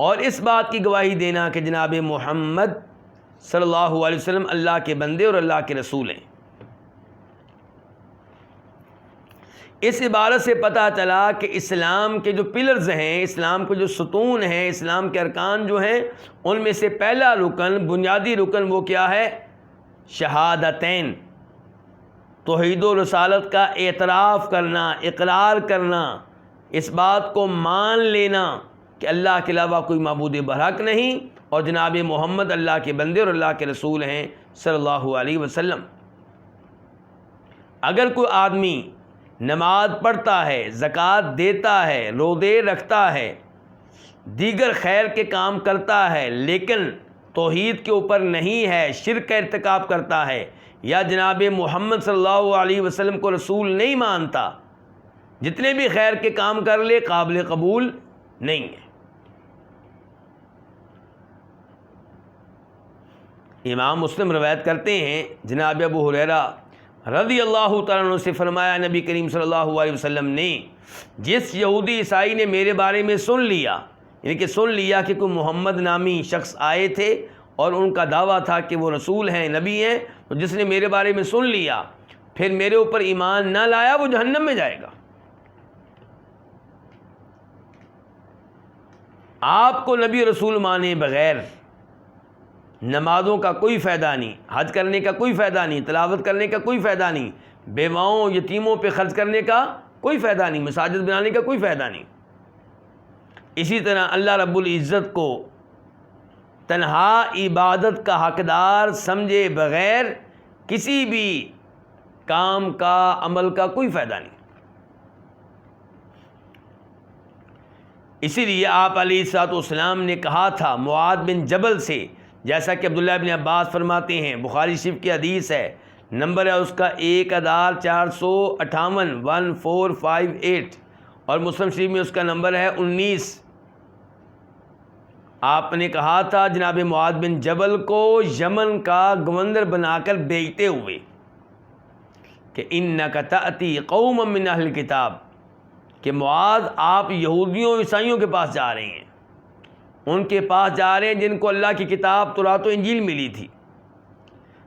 اور اس بات کی گواہی دینا کہ جناب محمد صلی اللہ علیہ وسلم اللہ کے بندے اور اللہ کے رسول ہیں۔ اس عبارت سے پتہ چلا کہ اسلام کے جو پلرز ہیں، اسلام کے جو ستون ہیں، اسلام کے ارکان جو ہیں، ان میں سے پہلا رکن، بنیادی رکن وہ کیا ہے؟ شہادتین، توحید و رسالت کا اعتراف کرنا، اقرار کرنا، اس بات کو مان لینا کہ اللہ کے علاوہ کوئی معبود برحق نہیں اور جناب محمد اللہ کے بندے اور اللہ کے رسول ہیں صلی اللہ علیہ وسلم۔ اگر کوئی آدمی نماز پڑھتا ہے، زکوٰۃ دیتا ہے، روزے رکھتا ہے، دیگر خیر کے کام کرتا ہے، لیکن توحید کے اوپر نہیں ہے، شرک کا ارتکاب کرتا ہے، یا جناب محمد صلی اللہ علیہ وسلم کو رسول نہیں مانتا، جتنے بھی خیر کے کام کر لے قابل قبول نہیں ہے۔ امام مسلم روایت کرتے ہیں جناب ابو ہریرہ رضی اللہ تعالیٰ عنہ سے فرمایا نبی کریم صلی اللہ علیہ وسلم نے، جس یہودی عیسائی نے میرے بارے میں سن لیا، یعنی کہ سن لیا کہ کوئی محمد نامی شخص آئے تھے اور ان کا دعویٰ تھا کہ وہ رسول ہیں، نبی ہیں، تو جس نے میرے بارے میں سن لیا پھر میرے اوپر ایمان نہ لایا وہ جہنم میں جائے گا۔ آپ کو نبی رسول مانے بغیر نمازوں کا کوئی فائدہ نہیں، حج کرنے کا کوئی فائدہ نہیں، تلاوت کرنے کا کوئی فائدہ نہیں، بیواؤں یتیموں پہ خرچ کرنے کا کوئی فائدہ نہیں، مساجد بنانے کا کوئی فائدہ نہیں۔ اسی طرح اللہ رب العزت کو تنہا عبادت کا حقدار سمجھے بغیر کسی بھی کام کا، عمل کا کوئی فائدہ نہیں۔ اسی لیے آپ علیہ الصلوۃ والسلام نے کہا تھا معاذ بن جبل سے، جیسا کہ عبداللہ بن عباس فرماتے ہیں، بخاری شریف کی حدیث ہے، نمبر ہے اس کا 1458 1458 اور مسلم شریف میں اس کا نمبر ہے 19۔ آپ نے کہا تھا جناب معاذ بن جبل کو یمن کا گورنر بنا کر بھیجتے ہوئے کہ انک تأتی قوما من اہل الکتاب، کہ معاذ آپ یہودیوں عیسائیوں کے پاس جا رہے ہیں، ان کے پاس جا رہے ہیں جن کو اللہ کی کتاب تورات و انجیل ملی تھی،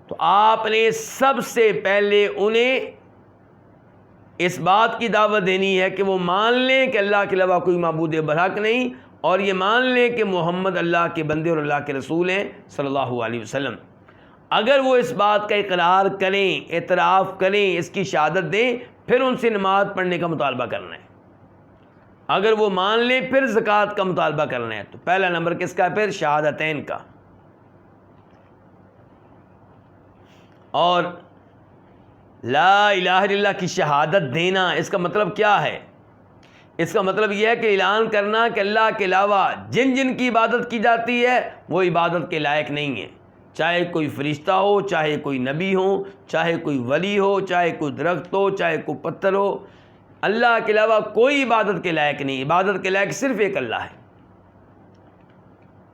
تو آپ نے سب سے پہلے انہیں اس بات کی دعوت دینی ہے کہ وہ مان لیں کہ اللہ کے علاوہ کوئی معبود برحق نہیں، اور یہ مان لیں کہ محمد اللہ کے بندے اور اللہ کے رسول ہیں صلی اللہ علیہ وسلم۔ اگر وہ اس بات کا اقرار کریں، اعتراف کریں، اس کی شہادت دیں، پھر ان سے نماز پڑھنے کا مطالبہ کرنا ہے۔ اگر وہ مان لیں پھر زکوٰۃ کا مطالبہ کرنا ہے۔ تو پہلا نمبر کس کا؟ پھر شہادتین کا۔ اور لا الہ الا اللہ کی شہادت دینا، اس کا مطلب کیا ہے؟ اس کا مطلب یہ ہے کہ اعلان کرنا کہ اللہ کے علاوہ جن جن کی عبادت کی جاتی ہے وہ عبادت کے لائق نہیں ہے، چاہے کوئی فرشتہ ہو، چاہے کوئی نبی ہو، چاہے کوئی ولی ہو، چاہے کوئی درخت ہو، چاہے کوئی پتھر ہو، اللہ کے علاوہ کوئی عبادت کے لائق نہیں۔ عبادت کے لائق صرف ایک اللہ ہے،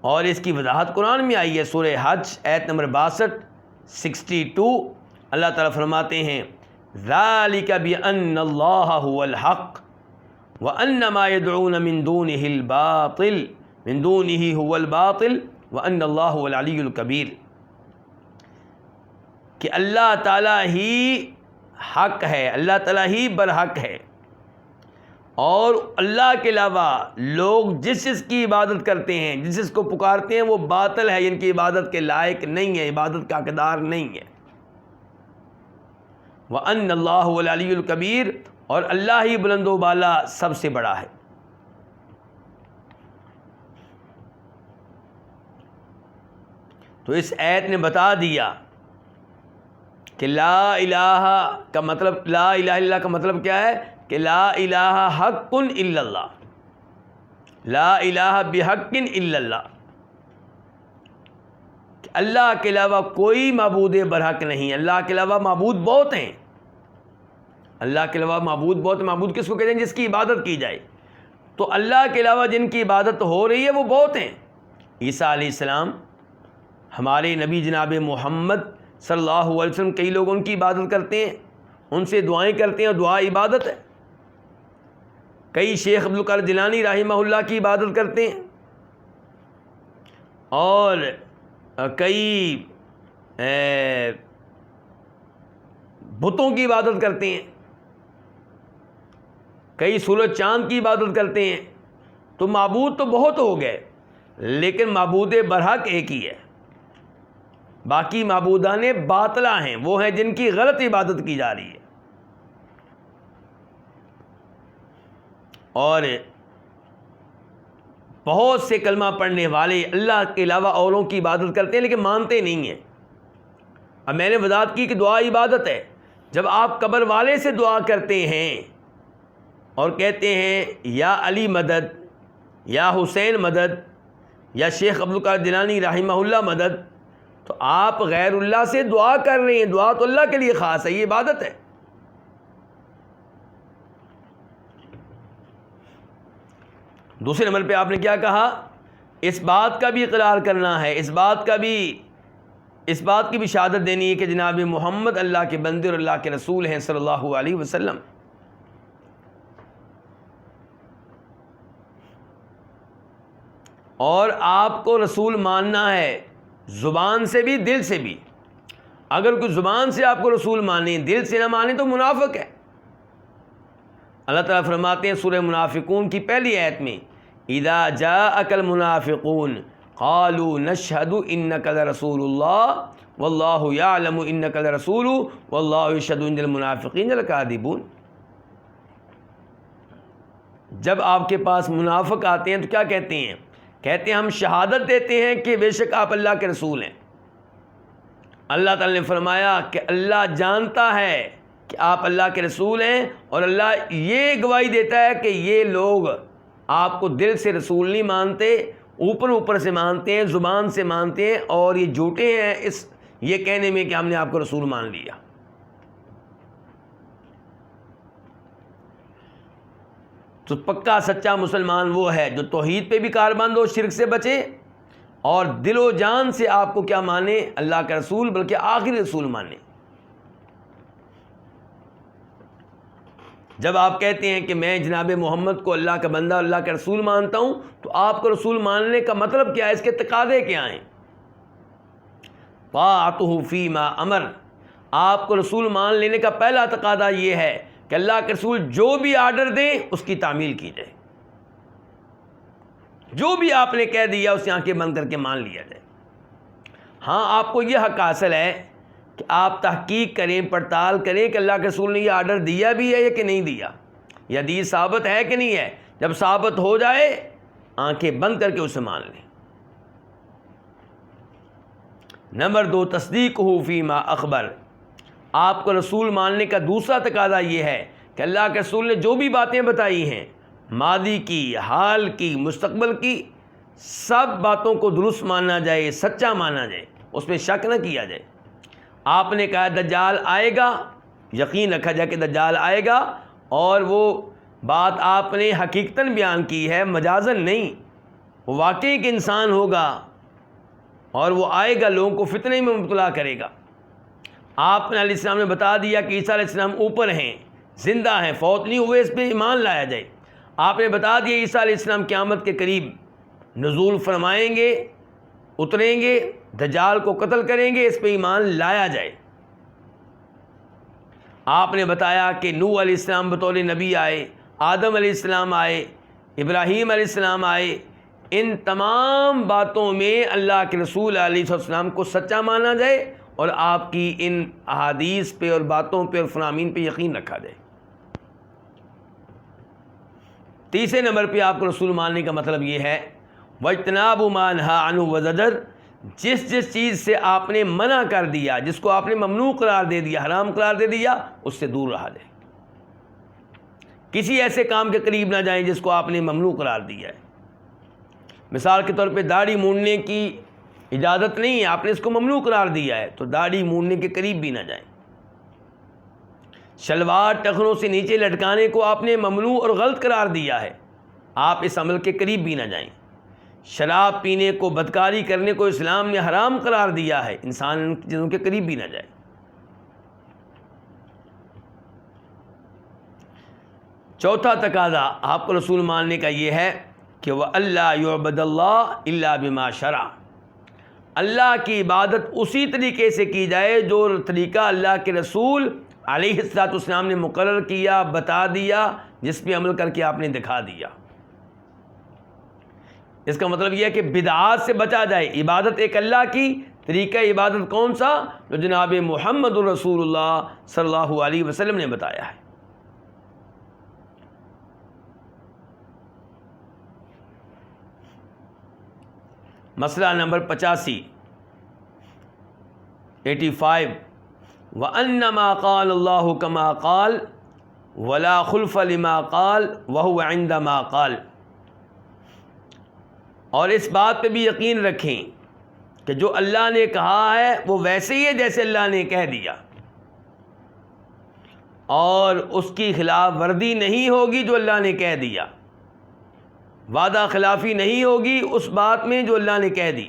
اور اس کی وضاحت قرآن میں آئی ہے، سورہ حج آیت نمبر 62 62۔ اللہ تعالیٰ فرماتے ہیں ذَلِكَ بِأَنَّ اللَّهَ هُوَ الْحَقُّ وَأَنَّ مَا يَدْعُونَ مِن دُونِهِ الْبَاطِلُ مِن دُونِهِ هُوَ الْبَاطِلُ وَأَنَّ اللَّهَ هُوَ الْعَلِيُّ الْكَبِيرُ، کہ اللہ تعالیٰ ہی حق ہے، اللہ تعالیٰ ہی برحق ہے، اور اللہ کے علاوہ لوگ جس چیز کی عبادت کرتے ہیں، جس چیز کو پکارتے ہیں، وہ باطل ہے، ان کی عبادت کے لائق نہیں ہے، عبادت کا حقدار نہیں ہے۔ وَأَنَّ اللَّهَ هُوَ الْعَلِيُّ الْكَبِيرُ، اور اللہ ہی بلند و بالا سب سے بڑا ہے۔ تو اس آیت نے بتا دیا کہ لا الہ کا مطلب، لا الہ الا اللہ کا مطلب کیا ہے؟ کہ لا الہ حق الا اللہ، لا الہ بحق الا اللہ، کہ اللہ کے علاوہ کوئی معبود برحق نہیں۔ اللہ کے علاوہ معبود بہت ہیں، اللہ کے علاوہ معبود بہت ہیں۔ معبود کس کو کہتے ہیں؟ جس کی عبادت کی جائے۔ تو اللہ کے علاوہ جن کی عبادت ہو رہی ہے وہ بہت ہیں۔ عیسیٰ علیہ السلام، ہمارے نبی جناب محمد صلی اللہ علیہ وسلم، کئی لوگ ان کی عبادت کرتے ہیں، ان سے دعائیں کرتے ہیں، اور دعا عبادت ہے۔ کئی شیخ عبدالقادر جیلانی رحمہ اللہ کی عبادت کرتے ہیں، اور کئی بتوں کی عبادت کرتے ہیں، کئی سورج چاند کی عبادت کرتے ہیں۔ تو معبود تو بہت ہو گئے، لیکن معبود برحق ایک ہی ہے۔ باقی معبودان باطلہ ہیں، وہ ہیں جن کی غلط عبادت کی جا رہی ہے۔ اور بہت سے کلمہ پڑھنے والے اللہ کے علاوہ اوروں کی عبادت کرتے ہیں لیکن مانتے نہیں ہیں۔ اب میں نے وضاحت کی کہ دعا عبادت ہے۔ جب آپ قبر والے سے دعا کرتے ہیں اور کہتے ہیں یا علی مدد، یا حسین مدد، یا شیخ عبدالقادر جیلانی رحمہ اللہ مدد، تو آپ غیر اللہ سے دعا کر رہے ہیں۔ دعا تو اللہ کے لیے خاص ہے، یہ عبادت ہے۔ دوسرے نمبر پہ آپ نے کیا کہا؟ اس بات کا بھی اقرار کرنا ہے، اس بات کی بھی شہادت دینی ہے کہ جناب محمد اللہ کے بندے اور اللہ کے رسول ہیں صلی اللہ علیہ وسلم۔ اور آپ کو رسول ماننا ہے، زبان سے بھی، دل سے بھی۔ اگر کوئی زبان سے آپ کو رسول مانے دل سے نہ مانے تو منافق ہے۔ اللہ تعالیٰ فرماتے ہیں سورہ منافقون کی پہلی آیت میں اذا جاءک المنافقون قالوا نشہد انک لرسول اللہ واللہ یعلم انک لرسول واللہ یشہد ان المنافقین لکاذبون۔ جب آپ کے پاس منافق آتے ہیں تو کیا کہتے ہیں؟ کہتے ہیں ہم شہادت دیتے ہیں کہ بے شک آپ اللہ کے رسول ہیں۔ اللہ تعالیٰ نے فرمایا کہ اللہ جانتا ہے کہ آپ اللہ کے رسول ہیں، اور اللہ یہ گواہی دیتا ہے کہ یہ لوگ آپ کو دل سے رسول نہیں مانتے، اوپر اوپر سے مانتے ہیں، زبان سے مانتے ہیں، اور یہ جھوٹے ہیں اس یہ کہنے میں کہ ہم نے آپ کو رسول مان لیا۔ تو پکا سچا مسلمان وہ ہے جو توحید پہ بھی کاربند ہو، شرک سے بچے، اور دل و جان سے آپ کو کیا مانے؟ اللہ کا رسول، بلکہ آخری رسول مانے۔ جب آپ کہتے ہیں کہ میں جناب محمد کو اللہ کا بندہ، اللہ کا رسول مانتا ہوں، تو آپ کو رسول ماننے کا مطلب کیا ہے؟ اس کے تقاضے کیا ہیں؟ طاعتہ فیما امر، آپ کو رسول مان لینے کا پہلا تقاضا یہ ہے کہ اللہ کے رسول جو بھی آرڈر دیں اس کی تعمیل کی جائے، جو بھی آپ نے کہہ دیا اسے آنکھیں بند کر کے مان لیا جائے۔ ہاں آپ کو یہ حق حاصل ہے کہ آپ تحقیق کریں، پڑتال کریں کہ اللہ کے رسول نے یہ آرڈر دیا بھی ہے یا کہ نہیں دیا، یہ حدیث ثابت ہے کہ نہیں ہے۔ جب ثابت ہو جائے آنکھیں بند کر کے اسے مان لیں۔ نمبر 2، تصدیقہ فیما اخبر، آپ کو رسول ماننے کا دوسرا تقاضا یہ ہے کہ اللہ کے رسول نے جو بھی باتیں بتائی ہیں، ماضی کی، حال کی، مستقبل کی، سب باتوں کو درست مانا جائے، سچا مانا جائے، اس میں شک نہ کیا جائے۔ آپ نے کہا دجال آئے گا، یقین رکھا جائے کہ دجال آئے گا، اور وہ بات آپ نے حقیقتاً بیان کی ہے، مجازن نہیں، وہ واقعی ایک انسان ہوگا اور وہ آئے گا، لوگوں کو فتنے میں مبتلا کرے گا۔ آپ نے علیہ السلام نے بتا دیا کہ عیسیٰ علیہ السلام اوپر ہیں، زندہ ہیں، فوت نہیں ہوئے، اس پہ ایمان لایا جائے۔ آپ نے بتا دیا عیسیٰ علیہ السلام قیامت کے قریب نزول فرمائیں گے، اتریں گے، دجال کو قتل کریں گے، اس پہ ایمان لایا جائے۔ آپ نے بتایا کہ نوح علیہ السلام بطور نبی آئے، آدم علیہ السلام آئے، ابراہیم علیہ السلام آئے، ان تمام باتوں میں اللہ کے رسول علیہ السلام کو سچا مانا جائے، اور آپ کی ان احادیث پہ اور باتوں پہ اور فرامین پہ یقین رکھا جائے۔ تیسرے نمبر پہ آپ کو رسول ماننے کا مطلب یہ ہے وَاجْتِنَابُ مَا نَهَىٰ عَنْهُ وَزَجَرَ، جس چیز سے آپ نے منع کر دیا، جس کو آپ نے ممنوع قرار دے دیا، حرام قرار دے دیا، اس سے دور رہا جائے۔ کسی ایسے کام کے قریب نہ جائیں جس کو آپ نے ممنوع قرار دیا ہے۔ مثال کے طور پہ داڑھی مونڈنے کی اجازت نہیں ہے، آپ نے اس کو ممنوع قرار دیا ہے، تو داڑھی مونڈنے کے قریب بھی نہ جائیں۔ شلوار ٹخنوں سے نیچے لٹکانے کو آپ نے ممنوع اور غلط قرار دیا ہے، آپ اس عمل کے قریب بھی نہ جائیں۔ شراب پینے کو، بدکاری کرنے کو اسلام نے حرام قرار دیا ہے، انسان ان چیزوں کے قریب بھی نہ جائے۔ چوتھا تقاضا آپ کو رسول ماننے کا یہ ہے کہ وَأَلَّا يُعْبَدَ اللَّهُ إِلَّا بِمَا شَرَعَ، اللہ کی عبادت اسی طریقے سے کی جائے جو طریقہ اللہ کے رسول علیہ السلام نے مقرر کیا، بتا دیا، جس پہ عمل کر کے آپ نے دکھا دیا۔ اس کا مطلب یہ ہے کہ بدعات سے بچا جائے، عبادت ایک اللہ کی، طریقہ عبادت کون سا؟ جو جناب محمد رسول اللہ صلی اللہ علیہ وسلم نے بتایا ہے۔ مسئلہ نمبر 85 وَأَنَّمَا قَالَ اللَّهُ كَمَا قَالَ وَلَا خُلْفَ لِمَا قَالَ وَهُوَ عِنْدَ مَا قَالَ، اور اس بات پہ بھی یقین رکھیں کہ جو اللہ نے کہا ہے وہ ویسے ہی ہے جیسے اللہ نے کہہ دیا، اور اس کی خلاف ورزی نہیں ہوگی جو اللہ نے کہہ دیا، وعدہ خلافی نہیں ہوگی اس بات میں جو اللہ نے کہہ دی،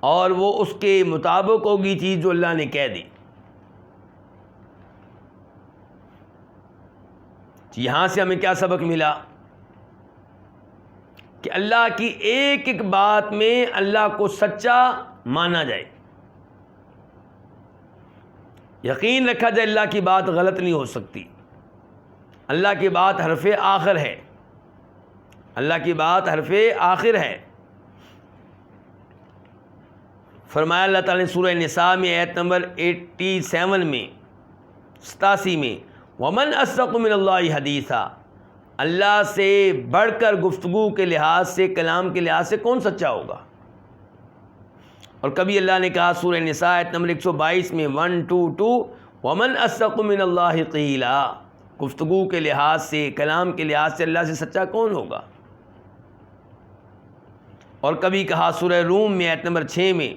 اور وہ اس کے مطابق ہوگی چیز جو اللہ نے کہہ دی۔ یہاں سے ہمیں کیا سبق ملا؟ کہ اللہ کی ایک ایک بات میں اللہ کو سچا مانا جائے، یقین رکھا جائے اللہ کی بات غلط نہیں ہو سکتی، اللہ کی بات حرف آخر ہے، اللہ کی بات حرف آخر ہے۔ فرمایا اللہ تعالیٰ نے سورہ نساء میں آیت نمبر 87 میں 87 میں وَمَنْ أَصْدَقُ مِنَ اللَّهِ حَدِيثًا، اللہ سے بڑھ کر گفتگو کے لحاظ سے، کلام کے لحاظ سے کون سچا ہوگا؟ اور کبھی اللہ نے کہا سورہ نساء آیت نمبر 122 میں 122 وَمَنْ أَصْدَقُ مِنَ اللَّهِ قِيلًا، گفتگو کے لحاظ سے، کلام کے لحاظ سے اللہ سے سچا کون ہوگا؟ اور کبھی کہا سورہ روم میں آیت نمبر 6 میں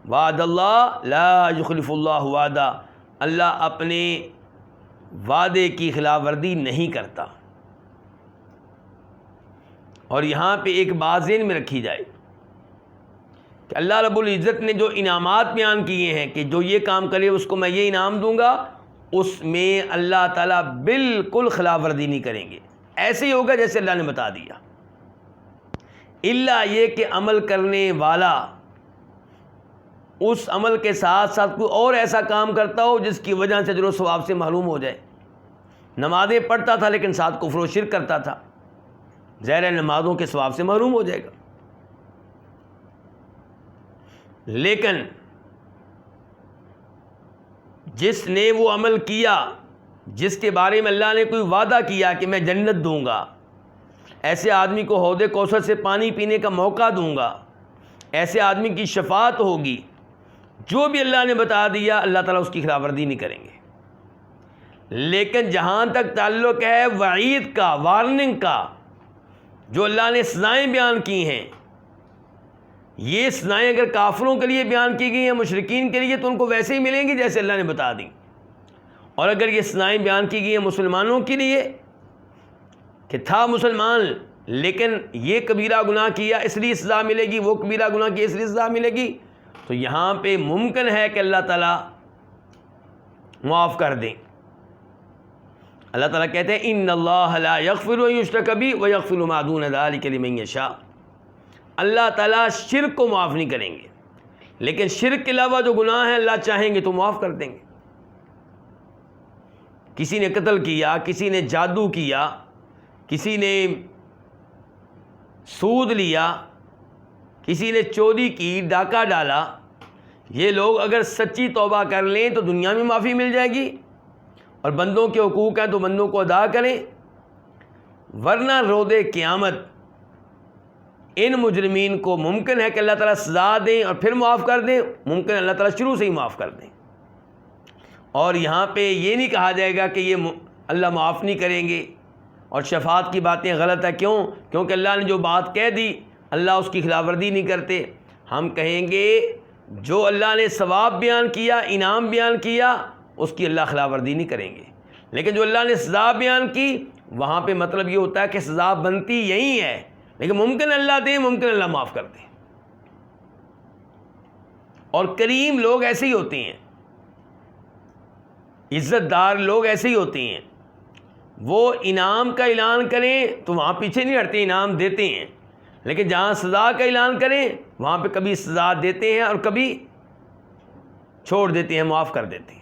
وعد اللہ لا یخلف اللہ وعدہ، اللہ اپنے وعدے کی خلاف ورزی نہیں کرتا۔ اور یہاں پہ ایک بات ذہن میں رکھی جائے کہ اللہ رب العزت نے جو انعامات بیان کیے ہیں کہ جو یہ کام کرے اس کو میں یہ انعام دوں گا، اس میں اللہ تعالیٰ بالکل خلاف ورزی نہیں کریں گے، ایسے ہی ہوگا جیسے اللہ نے بتا دیا، الا یہ کہ عمل کرنے والا اس عمل کے ساتھ ساتھ کوئی اور ایسا کام کرتا ہو جس کی وجہ سے اجر و ثواب سے محروم ہو جائے۔ نمازیں پڑھتا تھا لیکن ساتھ کفر و شرک کرتا تھا، ظاہر ہے نمازوں کے ثواب سے محروم ہو جائے گا۔ لیکن جس نے وہ عمل کیا جس کے بارے میں اللہ نے کوئی وعدہ کیا کہ میں جنت دوں گا، ایسے آدمی کو حوض کوثر سے پانی پینے کا موقع دوں گا، ایسے آدمی کی شفاعت ہوگی، جو بھی اللہ نے بتا دیا اللہ تعالیٰ اس کی خلاف ورزی نہیں کریں گے۔ لیکن جہاں تک تعلق ہے وعید کا، وارننگ کا، جو اللہ نے سزائیں بیان کی ہیں، یہ سزائیں اگر کافروں کے لیے بیان کی گئی ہیں، مشرکین کے لیے، تو ان کو ویسے ہی ملیں گی جیسے اللہ نے بتا دی، اور اگر یہ سزائیں بیان کی گئی ہیں مسلمانوں کے لیے کہ تھا مسلمان لیکن یہ کبیرہ گناہ کیا اس لیے سزا ملے گی، وہ کبیرہ گناہ کیا اس لیے سزا ملے گی، تو یہاں پہ ممکن ہے کہ اللہ تعالیٰ معاف کر دیں۔ اللہ تعالیٰ کہتے ہیں ان اللہ لا یغفر ان یشرک بہ ویغفر ما دون ذلک لمن یشاء، اللہ تعالیٰ شرک کو معاف نہیں کریں گے، لیکن شرک کے علاوہ جو گناہ ہیں اللہ چاہیں گے تو معاف کر دیں گے۔ کسی نے قتل کیا، کسی نے جادو کیا، کسی نے سود لیا، کسی نے چوری کی، ڈاکہ ڈالا، یہ لوگ اگر سچی توبہ کر لیں تو دنیا میں معافی مل جائے گی، اور بندوں کے حقوق ہیں تو بندوں کو ادا کریں، ورنہ روز قیامت ان مجرمین کو ممکن ہے کہ اللہ تعالیٰ سزا دیں اور پھر معاف کر دیں، ممکن اللہ تعالیٰ شروع سے ہی معاف کر دیں۔ اور یہاں پہ یہ نہیں کہا جائے گا کہ یہ اللہ معاف نہیں کریں گے اور شفاعت کی باتیں غلط ہے، کیونکہ اللہ نے جو بات کہہ دی اللہ اس کی خلاف ورزی نہیں کرتے۔ ہم کہیں گے جو اللہ نے ثواب بیان کیا، انعام بیان کیا، اس کی اللہ خلاف ورزی نہیں کریں گے، لیکن جو اللہ نے سزا بیان کی وہاں پہ مطلب یہ ہوتا ہے کہ سزا بنتی یہی ہے، لیکن ممکن اللہ دے، ممکن اللہ معاف کر دے۔ اور کریم لوگ ایسے ہی ہوتے ہیں، عزت دار لوگ ایسے ہی ہوتے ہیں، وہ انعام کا اعلان کریں تو وہاں پیچھے نہیں ہٹتے، انعام دیتے ہیں، لیکن جہاں سزا کا اعلان کریں وہاں پہ کبھی سزا دیتے ہیں اور کبھی چھوڑ دیتے ہیں، معاف کر دیتے ہیں۔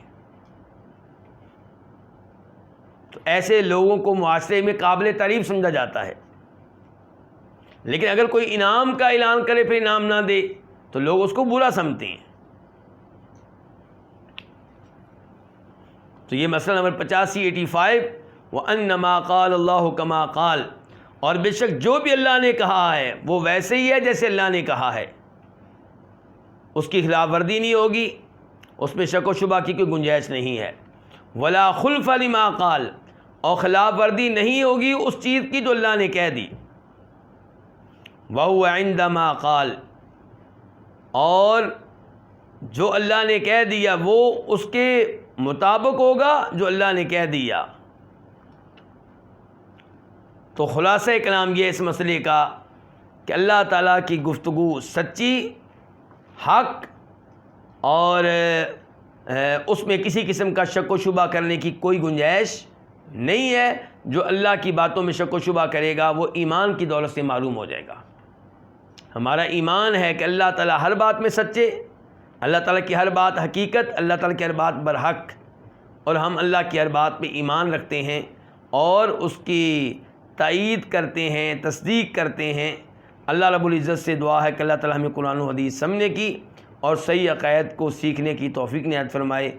تو ایسے لوگوں کو معاشرے میں قابل تعریف سمجھا جاتا ہے، لیکن اگر کوئی انعام کا اعلان کرے پھر انعام نہ دے تو لوگ اس کو برا سمجھتے ہیں۔ تو یہ مسئلہ نمبر 85 وَأَنَّمَا قَالَ اللَّهُ كَمَا قَالَ، اور بے شک جو بھی اللہ نے کہا ہے وہ ویسے ہی ہے جیسے اللہ نے کہا ہے، اس کی خلاف ورزی نہیں ہوگی، اس میں شک و شبہ کی کوئی گنجائش نہیں ہے۔ وَلَا خُلْفَ لِمَا قَالَ، اور خلاف ورزی نہیں ہوگی اس چیز کی جو اللہ نے کہہ دی۔ وَهُوَ عِندَ مَا قَالَ، اور جو اللہ نے کہہ دیا وہ اس کے مطابق ہوگا جو اللہ نے کہہ دیا۔ تو خلاصہ کلام یہ اس مسئلے کا کہ اللہ تعالیٰ کی گفتگو سچی، حق، اور اس میں کسی قسم کا شک و شبہ کرنے کی کوئی گنجائش نہیں ہے۔ جو اللہ کی باتوں میں شک و شبہ کرے گا وہ ایمان کی دولت سے معلوم ہو جائے گا۔ ہمارا ایمان ہے کہ اللہ تعالیٰ ہر بات میں سچے، اللہ تعالیٰ کی ہر بات حقیقت، اللہ تعالیٰ کی ہر بات برحق، اور ہم اللہ کی ہر بات پہ ایمان رکھتے ہیں اور اس کی تائید کرتے ہیں، تصدیق کرتے ہیں۔ اللہ رب العزت سے دعا ہے کہ اللہ تعالیٰ ہمیں قرآن و حدیث سمجھنے کی اور صحیح عقائد کو سیکھنے کی توفیق عنایت فرمائے۔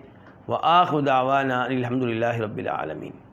وآخر دعوانا الحمد للہ رب العالمین۔